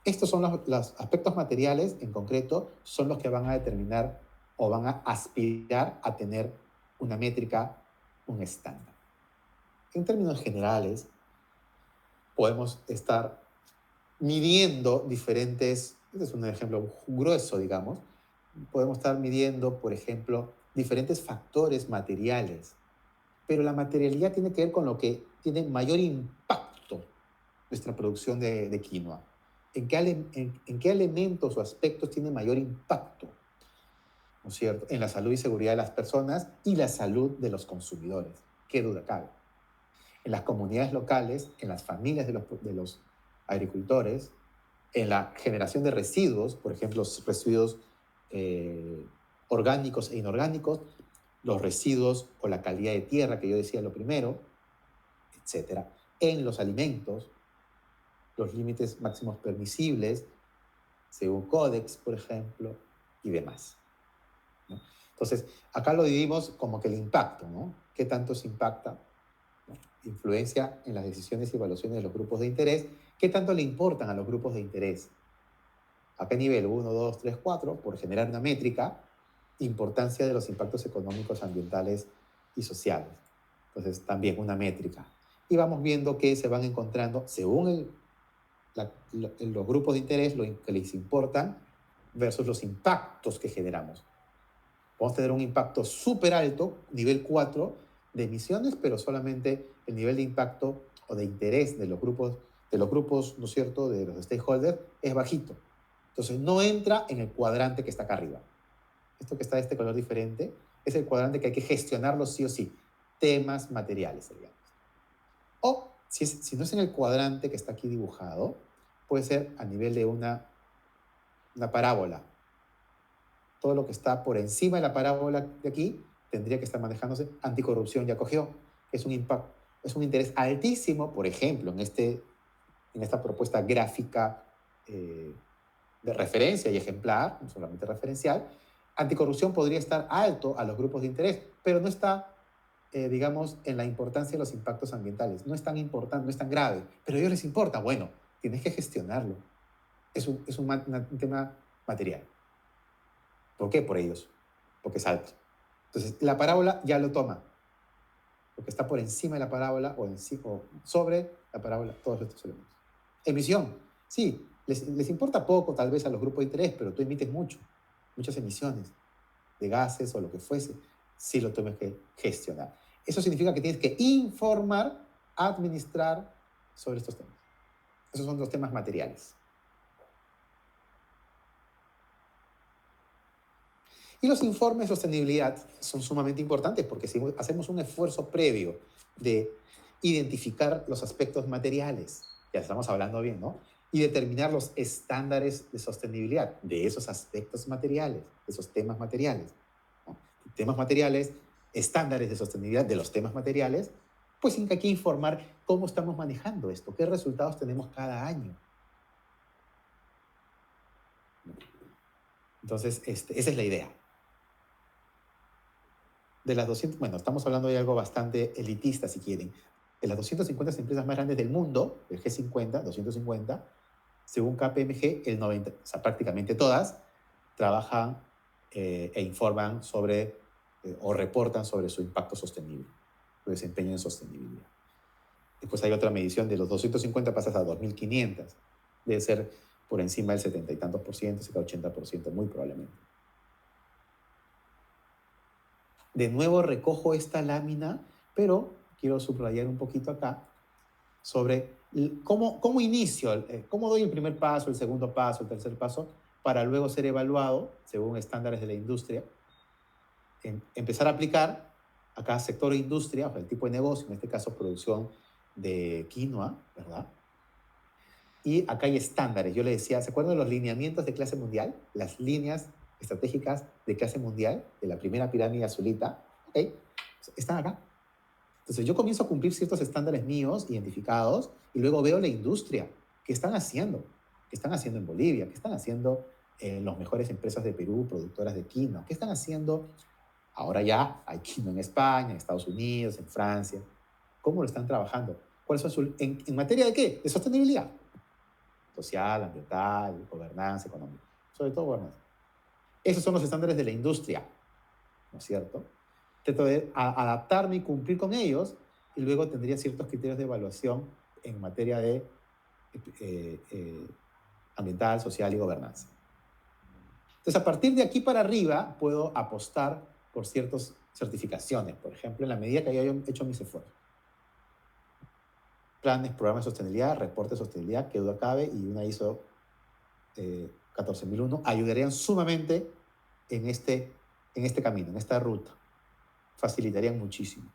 Speaker 2: estos son los aspectos materiales en concreto, son los que van a determinar o van a aspirar a tener una métrica, un estándar. En términos generales, podemos estar midiendo diferentes, este es un ejemplo grueso, digamos, podemos estar midiendo, por ejemplo, diferentes factores materiales, pero la materialidad tiene que ver con lo que tiene mayor impacto nuestra producción de quinoa. ¿En qué elementos o aspectos tiene mayor impacto? ¿No es cierto? En la salud y seguridad de las personas y la salud de los consumidores. Qué duda cabe. En las comunidades locales, en las familias de los agricultores, en la generación de residuos, por ejemplo, residuos orgánicos e inorgánicos, los residuos o la calidad de tierra, que yo decía lo primero, etcétera. En los alimentos, los límites máximos permisibles, según Codex, por ejemplo, y demás, ¿no? Entonces, acá lo dividimos como que el impacto, ¿no? ¿Qué tanto se impacta? ¿No? Influencia en las decisiones y evaluaciones de los grupos de interés. ¿Qué tanto le importan a los grupos de interés? ¿A qué nivel? 1, 2, 3, 4, por generar una métrica, importancia de los impactos económicos, ambientales y sociales. Entonces, también una métrica. Y vamos viendo que se van encontrando, según los grupos de interés, lo que les importan, versus los impactos que generamos. Vamos a tener un impacto súper alto, nivel 4 de emisiones, pero solamente el nivel de impacto o de interés de los grupos, ¿no es cierto?, de los stakeholders, es bajito. Entonces, no entra en el cuadrante que está acá arriba. Esto que está de este color diferente es el cuadrante que hay que gestionarlo sí o sí. Temas materiales, digamos. O, si no es en el cuadrante que está aquí dibujado, puede ser a nivel de una parábola. Todo lo que está por encima de la parábola de aquí tendría que estar manejándose. Anticorrupción ya cogió. Es un impacto, es un interés altísimo, por ejemplo, en esta propuesta gráfica de referencia y ejemplar, no solamente referencial. Anticorrupción podría estar alto a los grupos de interés, pero no está, digamos, en la importancia de los impactos ambientales. No es tan importante, no es tan grave, pero a ellos les importa. Bueno, tienes que gestionarlo. Es un tema material. ¿Por qué? Por ellos, porque es alto. Entonces, la parábola ya lo toma, porque está por encima de la parábola o sobre la parábola, todos estos elementos. Emisión, sí, les importa poco tal vez a los grupos de interés, pero tú emites muchas emisiones de gases o lo que fuese, sí lo tienes que gestionar. Eso significa que tienes que informar, administrar sobre estos temas. Esos son los temas materiales. Y los informes de sostenibilidad son sumamente importantes porque si hacemos un esfuerzo previo de identificar los aspectos materiales, ya estamos hablando bien, ¿no? Y determinar los estándares de sostenibilidad de esos aspectos materiales, de esos temas materiales, ¿no? Temas materiales, estándares de sostenibilidad de los temas materiales, pues hay que informar cómo estamos manejando esto, qué resultados tenemos cada año. Entonces, esa es la idea. De las 200, bueno, estamos hablando de algo bastante elitista, si quieren. De las 250 empresas más grandes del mundo, el G50, 250, según KPMG, el 90, o sea, prácticamente todas, trabajan e informan sobre o reportan sobre su impacto sostenible, su desempeño en sostenibilidad. Después hay otra medición, de los 250 pasas a 2.500. Debe ser por encima del 70 y tantos por ciento, cerca del 80%, muy probablemente. De nuevo recojo esta lámina, pero quiero subrayar un poquito acá sobre ¿Cómo inicio? ¿Cómo doy el primer paso, el segundo paso, el tercer paso, para luego ser evaluado según estándares de la industria? Empezar a aplicar a cada sector e industria, o el tipo de negocio, en este caso producción de quinoa, ¿verdad? Y acá hay estándares. Yo le decía, ¿se acuerdan de los lineamientos de clase mundial? Las líneas estratégicas de clase mundial, de la primera pirámide azulita, ¿ok? Están acá. Entonces yo comienzo a cumplir ciertos estándares míos identificados y luego veo la industria. ¿Qué están haciendo? ¿Qué están haciendo en Bolivia? ¿Qué están haciendo las mejores empresas de Perú, productoras de quinoa? ¿Qué están haciendo? Ahora ya hay quinoa en España, en Estados Unidos, en Francia. ¿Cómo lo están trabajando? ¿Cuáles son en materia de qué? De sostenibilidad social, ambiental, gobernanza económica. Sobre todo gobernanza. Esos son los estándares de la industria, ¿no es cierto? Trato de adaptarme y cumplir con ellos y luego tendría ciertos criterios de evaluación en materia de ambiental, social y gobernanza. Entonces, a partir de aquí para arriba, puedo apostar por ciertas certificaciones, por ejemplo, en la medida que haya hecho mis esfuerzos. Planes, programas de sostenibilidad, reporte de sostenibilidad, que duda cabe, y una ISO 14001 ayudarían sumamente en este camino, en esta ruta. Facilitarían muchísimo.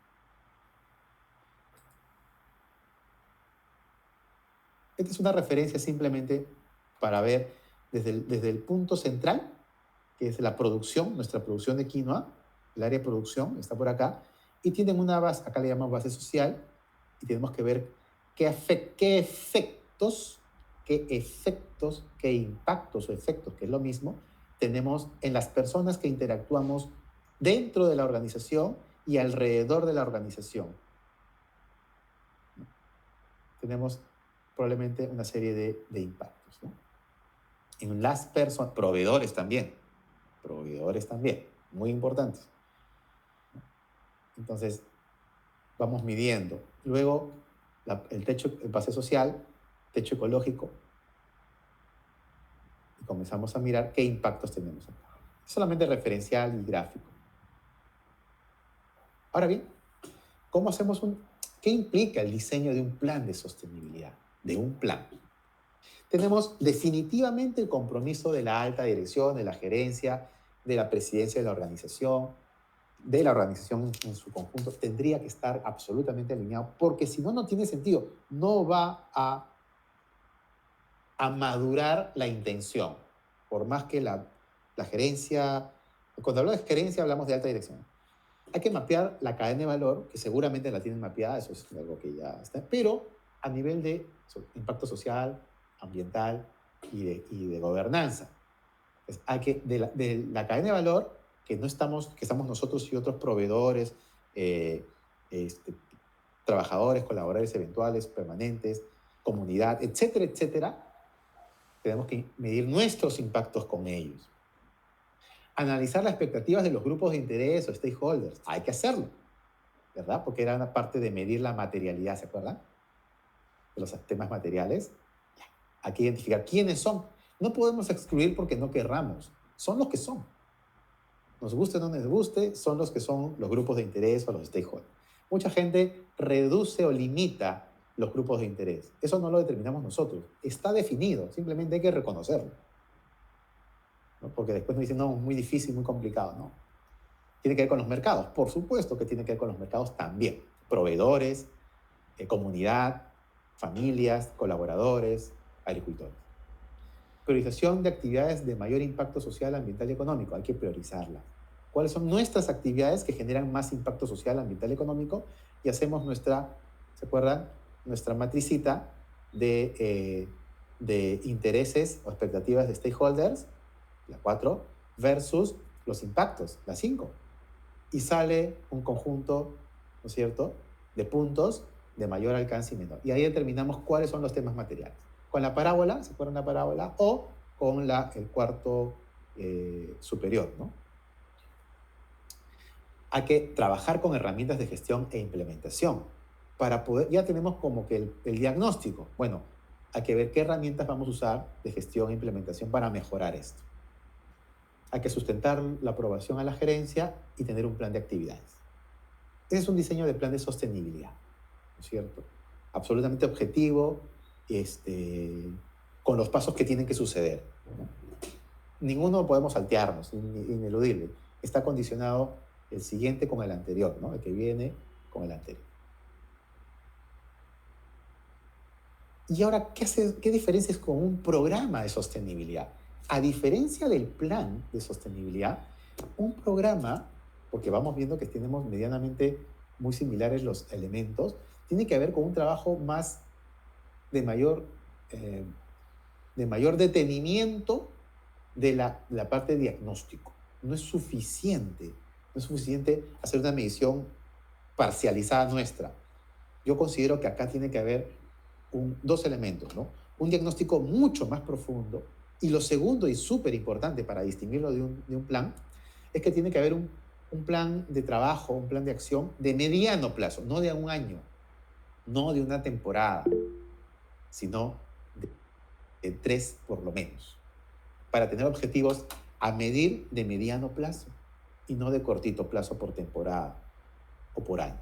Speaker 2: Esta es una referencia simplemente para ver desde el punto central, que es la producción, nuestra producción de quinoa, el área de producción está por acá, y tienen una base, acá le llamamos base social, y tenemos que ver qué efectos, qué impactos o efectos, que es lo mismo, tenemos en las personas que interactuamos dentro de la organización y alrededor de la organización. Tenemos probablemente una serie de impactos, ¿no? En las personas, proveedores también, muy importantes. Entonces, vamos midiendo. Luego, el techo, el base social, techo ecológico, y comenzamos a mirar qué impactos tenemos acá. Solamente referencial y gráfico. Ahora bien, ¿cómo hacemos qué implica el diseño de un plan de sostenibilidad? De un plan. Tenemos definitivamente el compromiso de la alta dirección, de la gerencia, de la presidencia de la organización en su conjunto, tendría que estar absolutamente alineado, porque si no, no tiene sentido. No va a madurar la intención. Por más que la gerencia, cuando hablamos de gerencia hablamos de alta dirección. Hay que mapear la cadena de valor, que seguramente la tienen mapeada, eso es algo que ya está, pero a nivel de impacto social, ambiental y de gobernanza. Entonces, hay que, de la cadena de valor, que estamos nosotros y otros proveedores, trabajadores, colaboradores eventuales, permanentes, comunidad, etcétera, etcétera, tenemos que medir nuestros impactos con ellos. Analizar las expectativas de los grupos de interés o stakeholders. Hay que hacerlo, ¿verdad? Porque era una parte de medir la materialidad, ¿se acuerdan? De los temas materiales. Hay que identificar quiénes son. No podemos excluir porque no querramos. Son los que son. Nos guste o no nos guste, son los que son los grupos de interés o los stakeholders. Mucha gente reduce o limita los grupos de interés. Eso no lo determinamos nosotros. Está definido, simplemente hay que reconocerlo, ¿no? Porque después nos dicen, no, muy difícil, muy complicado, ¿no? Tiene que ver con los mercados. Por supuesto que tiene que ver con los mercados también. Proveedores, comunidad, familias, colaboradores, agricultores. Priorización de actividades de mayor impacto social, ambiental y económico. Hay que priorizarlas. ¿Cuáles son nuestras actividades que generan más impacto social, ambiental y económico? Y hacemos ¿se acuerdan? Nuestra matricita de intereses o expectativas de stakeholders, la 4, versus los impactos, la 5. Y sale un conjunto, ¿no es cierto?, de puntos de mayor alcance y menor. Y ahí determinamos cuáles son los temas materiales. Con la parábola, ¿se acuerdan la parábola? O con el cuarto superior, ¿no? Hay que trabajar con herramientas de gestión e implementación para poder, ya tenemos como que el diagnóstico. Bueno, hay que ver qué herramientas vamos a usar de gestión e implementación para mejorar esto. Hay que sustentar la aprobación a la gerencia y tener un plan de actividades. Ese es un diseño de plan de sostenibilidad, ¿no es cierto? absolutamente objetivo, con los pasos que tienen que suceder, ¿no? Ninguno podemos saltearnos, ineludible. Está condicionado el siguiente con el anterior, ¿no? El que viene con el anterior. Y ahora, ¿qué diferencia es con un programa de sostenibilidad? A diferencia del plan de sostenibilidad, un programa, porque vamos viendo que tenemos medianamente muy similares los elementos, tiene que ver con un trabajo más de mayor, eh, de mayor detenimiento de la parte de diagnóstico. No es suficiente hacer una medición parcializada nuestra. Yo considero que acá tiene que haber dos elementos, ¿no? Un diagnóstico mucho más profundo, y lo segundo y súper importante para distinguirlo de un plan, es que tiene que haber un plan de trabajo, un plan de acción de mediano plazo, no de un año, no de una temporada, sino de tres por lo menos, para tener objetivos a medir de mediano plazo y no de cortito plazo por temporada o por año.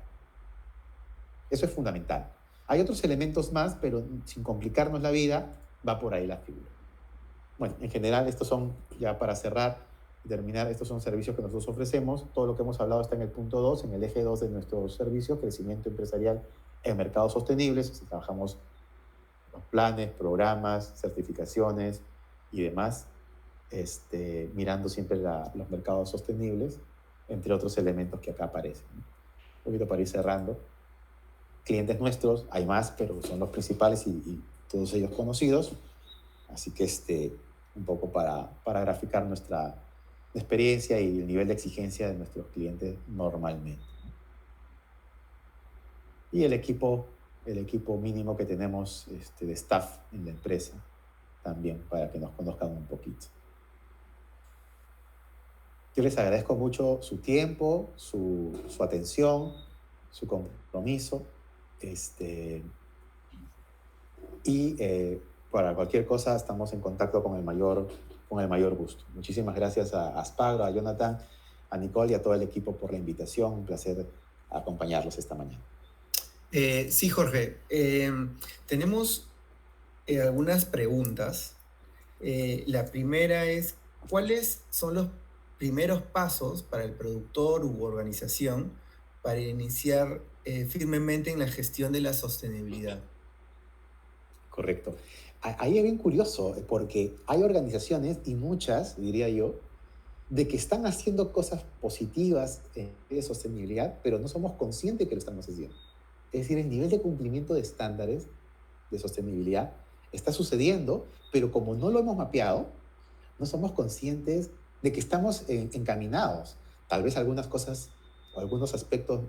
Speaker 2: Eso es fundamental. Hay otros elementos más, pero sin complicarnos la vida, va por ahí la figura. Bueno, en general, estos son, ya para cerrar y terminar, estos son servicios que nosotros ofrecemos. Todo lo que hemos hablado está en el punto 2, en el eje 2 de nuestros servicios, crecimiento empresarial en mercados sostenibles. Así trabajamos los planes, programas, certificaciones y demás, mirando siempre los mercados sostenibles, entre otros elementos que acá aparecen. Un poquito para ir cerrando. Clientes nuestros, hay más, pero son los principales y todos ellos conocidos. Así que un poco para graficar nuestra experiencia y el nivel de exigencia de nuestros clientes normalmente. Y el equipo mínimo que tenemos de staff en la empresa también, para que nos conozcan un poquito. Yo les agradezco mucho su tiempo, su atención, su compromiso. Y para cualquier cosa estamos en contacto con el mayor gusto. Muchísimas gracias a Aspagro, a Jonathan, a Nicole y a todo el equipo por la invitación. Un placer acompañarlos esta mañana.
Speaker 1: Sí, Jorge. Tenemos algunas preguntas. La primera es, ¿cuáles son los primeros pasos para el productor u organización para iniciar firmemente en la gestión de la sostenibilidad?
Speaker 2: Correcto. Ahí es bien curioso, porque hay organizaciones, y muchas, diría yo, de que están haciendo cosas positivas de sostenibilidad, pero no somos conscientes que lo estamos haciendo. Es decir, el nivel de cumplimiento de estándares de sostenibilidad está sucediendo, pero como no lo hemos mapeado, no somos conscientes de que estamos encaminados. Tal vez algunas cosas o algunos aspectos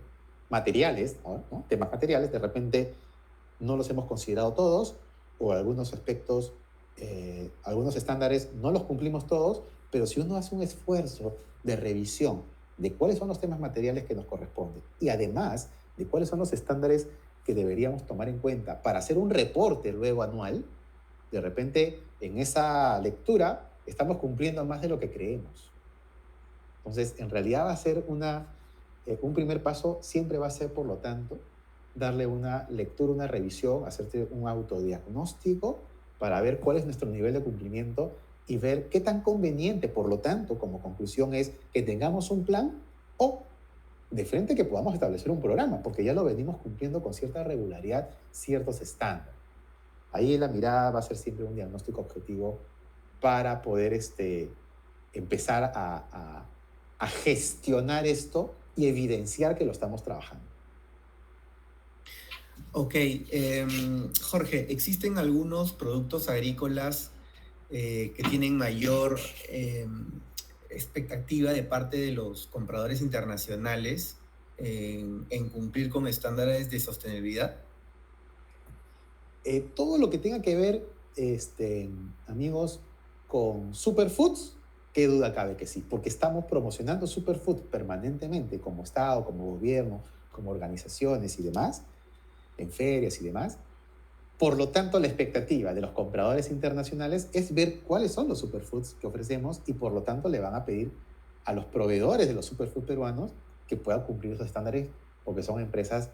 Speaker 2: materiales, ¿no? Temas materiales, de repente no los hemos considerado todos, o algunos aspectos, algunos estándares no los cumplimos todos, pero si uno hace un esfuerzo de revisión de cuáles son los temas materiales que nos corresponden y además de cuáles son los estándares que deberíamos tomar en cuenta para hacer un reporte luego anual, de repente en esa lectura estamos cumpliendo más de lo que creemos. Entonces, en realidad va a ser un primer paso, siempre va a ser, por lo tanto, darle una lectura, una revisión, hacerte un autodiagnóstico para ver cuál es nuestro nivel de cumplimiento y ver qué tan conveniente, por lo tanto, como conclusión es que tengamos un plan o de frente que podamos establecer un programa, porque ya lo venimos cumpliendo con cierta regularidad, ciertos estándares. Ahí la mirada va a ser siempre un diagnóstico objetivo para poder empezar a gestionar esto y evidenciar que lo estamos trabajando.
Speaker 1: Ok, Jorge, ¿existen algunos productos agrícolas que tienen mayor expectativa de parte de los compradores internacionales en cumplir con estándares de sostenibilidad?
Speaker 2: Todo lo que tenga que ver, amigos, con superfoods, qué duda cabe que sí, porque estamos promocionando superfoods permanentemente como Estado, como gobierno, como organizaciones y demás, en ferias y demás. Por lo tanto, la expectativa de los compradores internacionales es ver cuáles son los superfoods que ofrecemos y por lo tanto le van a pedir a los proveedores de los superfoods peruanos que puedan cumplir esos estándares, porque son empresas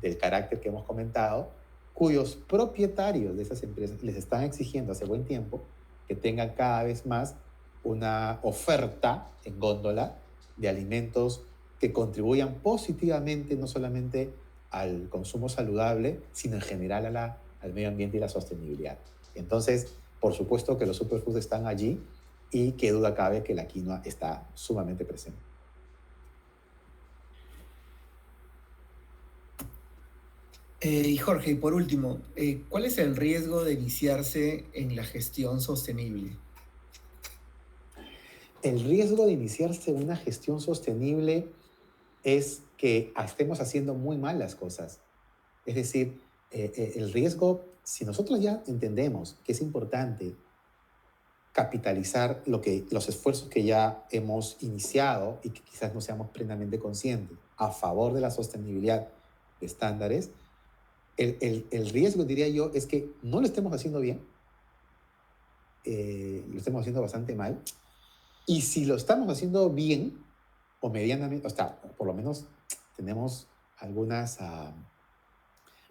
Speaker 2: del carácter que hemos comentado, cuyos propietarios de esas empresas les están exigiendo hace buen tiempo que tengan cada vez más una oferta en góndola de alimentos que contribuyan positivamente no solamente al consumo saludable, sino en general al medio ambiente y la sostenibilidad. Entonces, por supuesto que los superfoods están allí y qué duda cabe que la quinoa está sumamente presente.
Speaker 1: Y Jorge, y por último, ¿cuál es el riesgo de iniciarse en la gestión sostenible?
Speaker 2: El riesgo de iniciarse una gestión sostenible es que estemos haciendo muy mal las cosas. Es decir, el riesgo, si nosotros ya entendemos que es importante capitalizar los esfuerzos que ya hemos iniciado y que quizás no seamos plenamente conscientes a favor de la sostenibilidad de estándares, el riesgo, diría yo, es que no lo estemos haciendo bien, lo estemos haciendo bastante mal, y si lo estamos haciendo bien o medianamente, o sea, por lo menos tenemos algunas,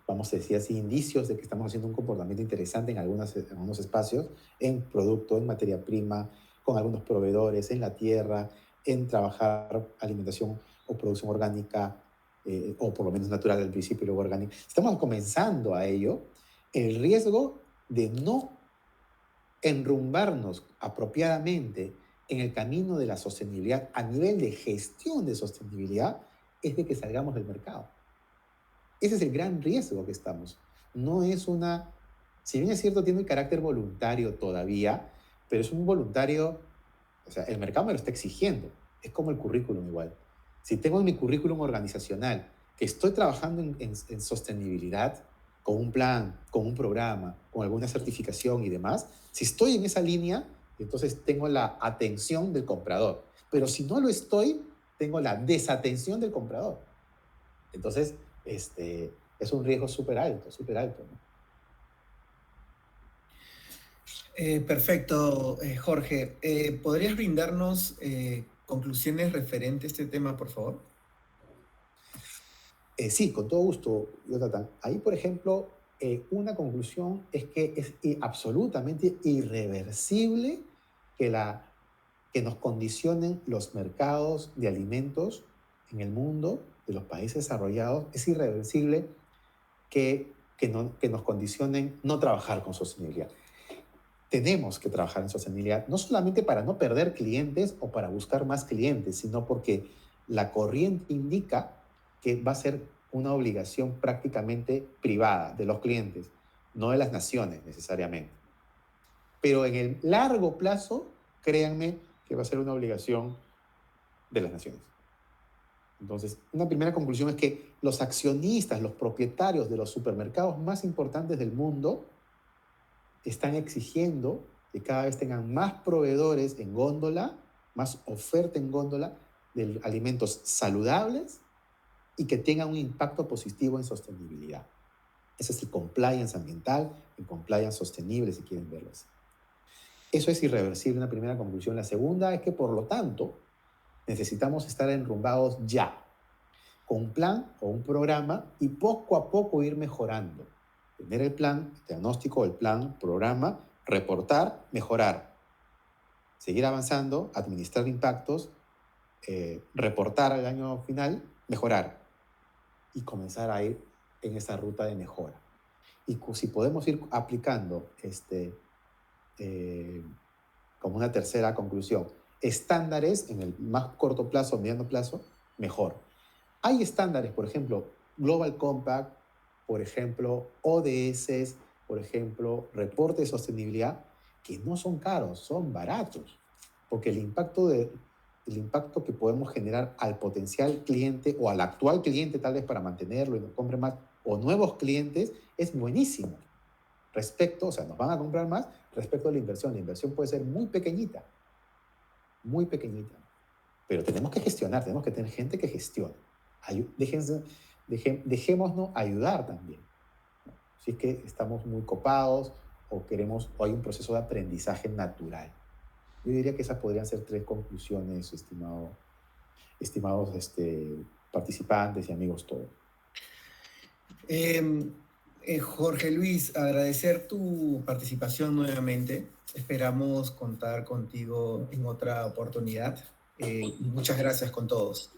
Speaker 2: vamos a decir así, indicios de que estamos haciendo un comportamiento interesante en algunos espacios, en producto, en materia prima, con algunos proveedores, en la tierra, en trabajar alimentación o producción orgánica, o por lo menos natural al principio y luego orgánica. Estamos comenzando a ello. El riesgo de no enrumbarnos apropiadamente en el camino de la sostenibilidad a nivel de gestión de sostenibilidad es de que salgamos del mercado. Ese es el gran riesgo que estamos. No es una, si bien es cierto, tiene el carácter voluntario todavía, pero es un voluntario, o sea, el mercado me lo está exigiendo. Es como el currículum igual. Si tengo en mi currículum organizacional que estoy trabajando en sostenibilidad, con un plan, con un programa, con alguna certificación y demás, si estoy en esa línea, entonces tengo la atención del comprador. Pero si no lo estoy, tengo la desatención del comprador. Entonces, es un riesgo súper alto, ¿no?
Speaker 1: Perfecto, Jorge. ¿Podrías brindarnos conclusiones referentes a este tema, por favor?
Speaker 2: Sí, con todo gusto, Jonathan. Ahí, por ejemplo, una conclusión es que es absolutamente irreversible que, que nos condicionen los mercados de alimentos en el mundo, de los países desarrollados. Es irreversible que nos condicionen no trabajar con sostenibilidad. Tenemos que trabajar en sostenibilidad, no solamente para no perder clientes o para buscar más clientes, sino porque la corriente indica que va a ser una obligación prácticamente privada de los clientes, no de las naciones necesariamente. Pero en el largo plazo, créanme que va a ser una obligación de las naciones. Entonces, una primera conclusión es que los accionistas, los propietarios de los supermercados más importantes del mundo están exigiendo que cada vez tengan más proveedores en góndola, más oferta en góndola de alimentos saludables y que tengan un impacto positivo en sostenibilidad. Ese es el compliance ambiental, el compliance sostenible, si quieren verlo así. Eso es irreversible, una primera conclusión. La segunda es que, por lo tanto, necesitamos estar enrumbados ya, con un plan o un programa y poco a poco ir mejorando. Tener el plan, el diagnóstico, el plan, programa, reportar, mejorar. Seguir avanzando, administrar impactos, reportar al año final, mejorar y comenzar a ir en esa ruta de mejora. Y si podemos ir aplicando como una tercera conclusión, estándares en el más corto plazo, mediano plazo, mejor. Hay estándares, por ejemplo, Global Compact, por ejemplo, ODS, por ejemplo, reporte de sostenibilidad, que no son caros, son baratos, porque el impacto que podemos generar al potencial cliente o al actual cliente, tal vez para mantenerlo y no compre más, o nuevos clientes, es buenísimo. Respecto, o sea, nos van a comprar más respecto a la inversión. La inversión puede ser muy pequeñita, pero tenemos que gestionar, tenemos que tener gente que gestione. Dejémonos ayudar también, ¿no? Si es que estamos muy copados o hay un proceso de aprendizaje natural. Yo diría que esas podrían ser tres conclusiones, estimados participantes y amigos todos.
Speaker 1: Jorge Luis, agradecer tu participación nuevamente. Esperamos contar contigo en otra oportunidad. Y muchas gracias con todos.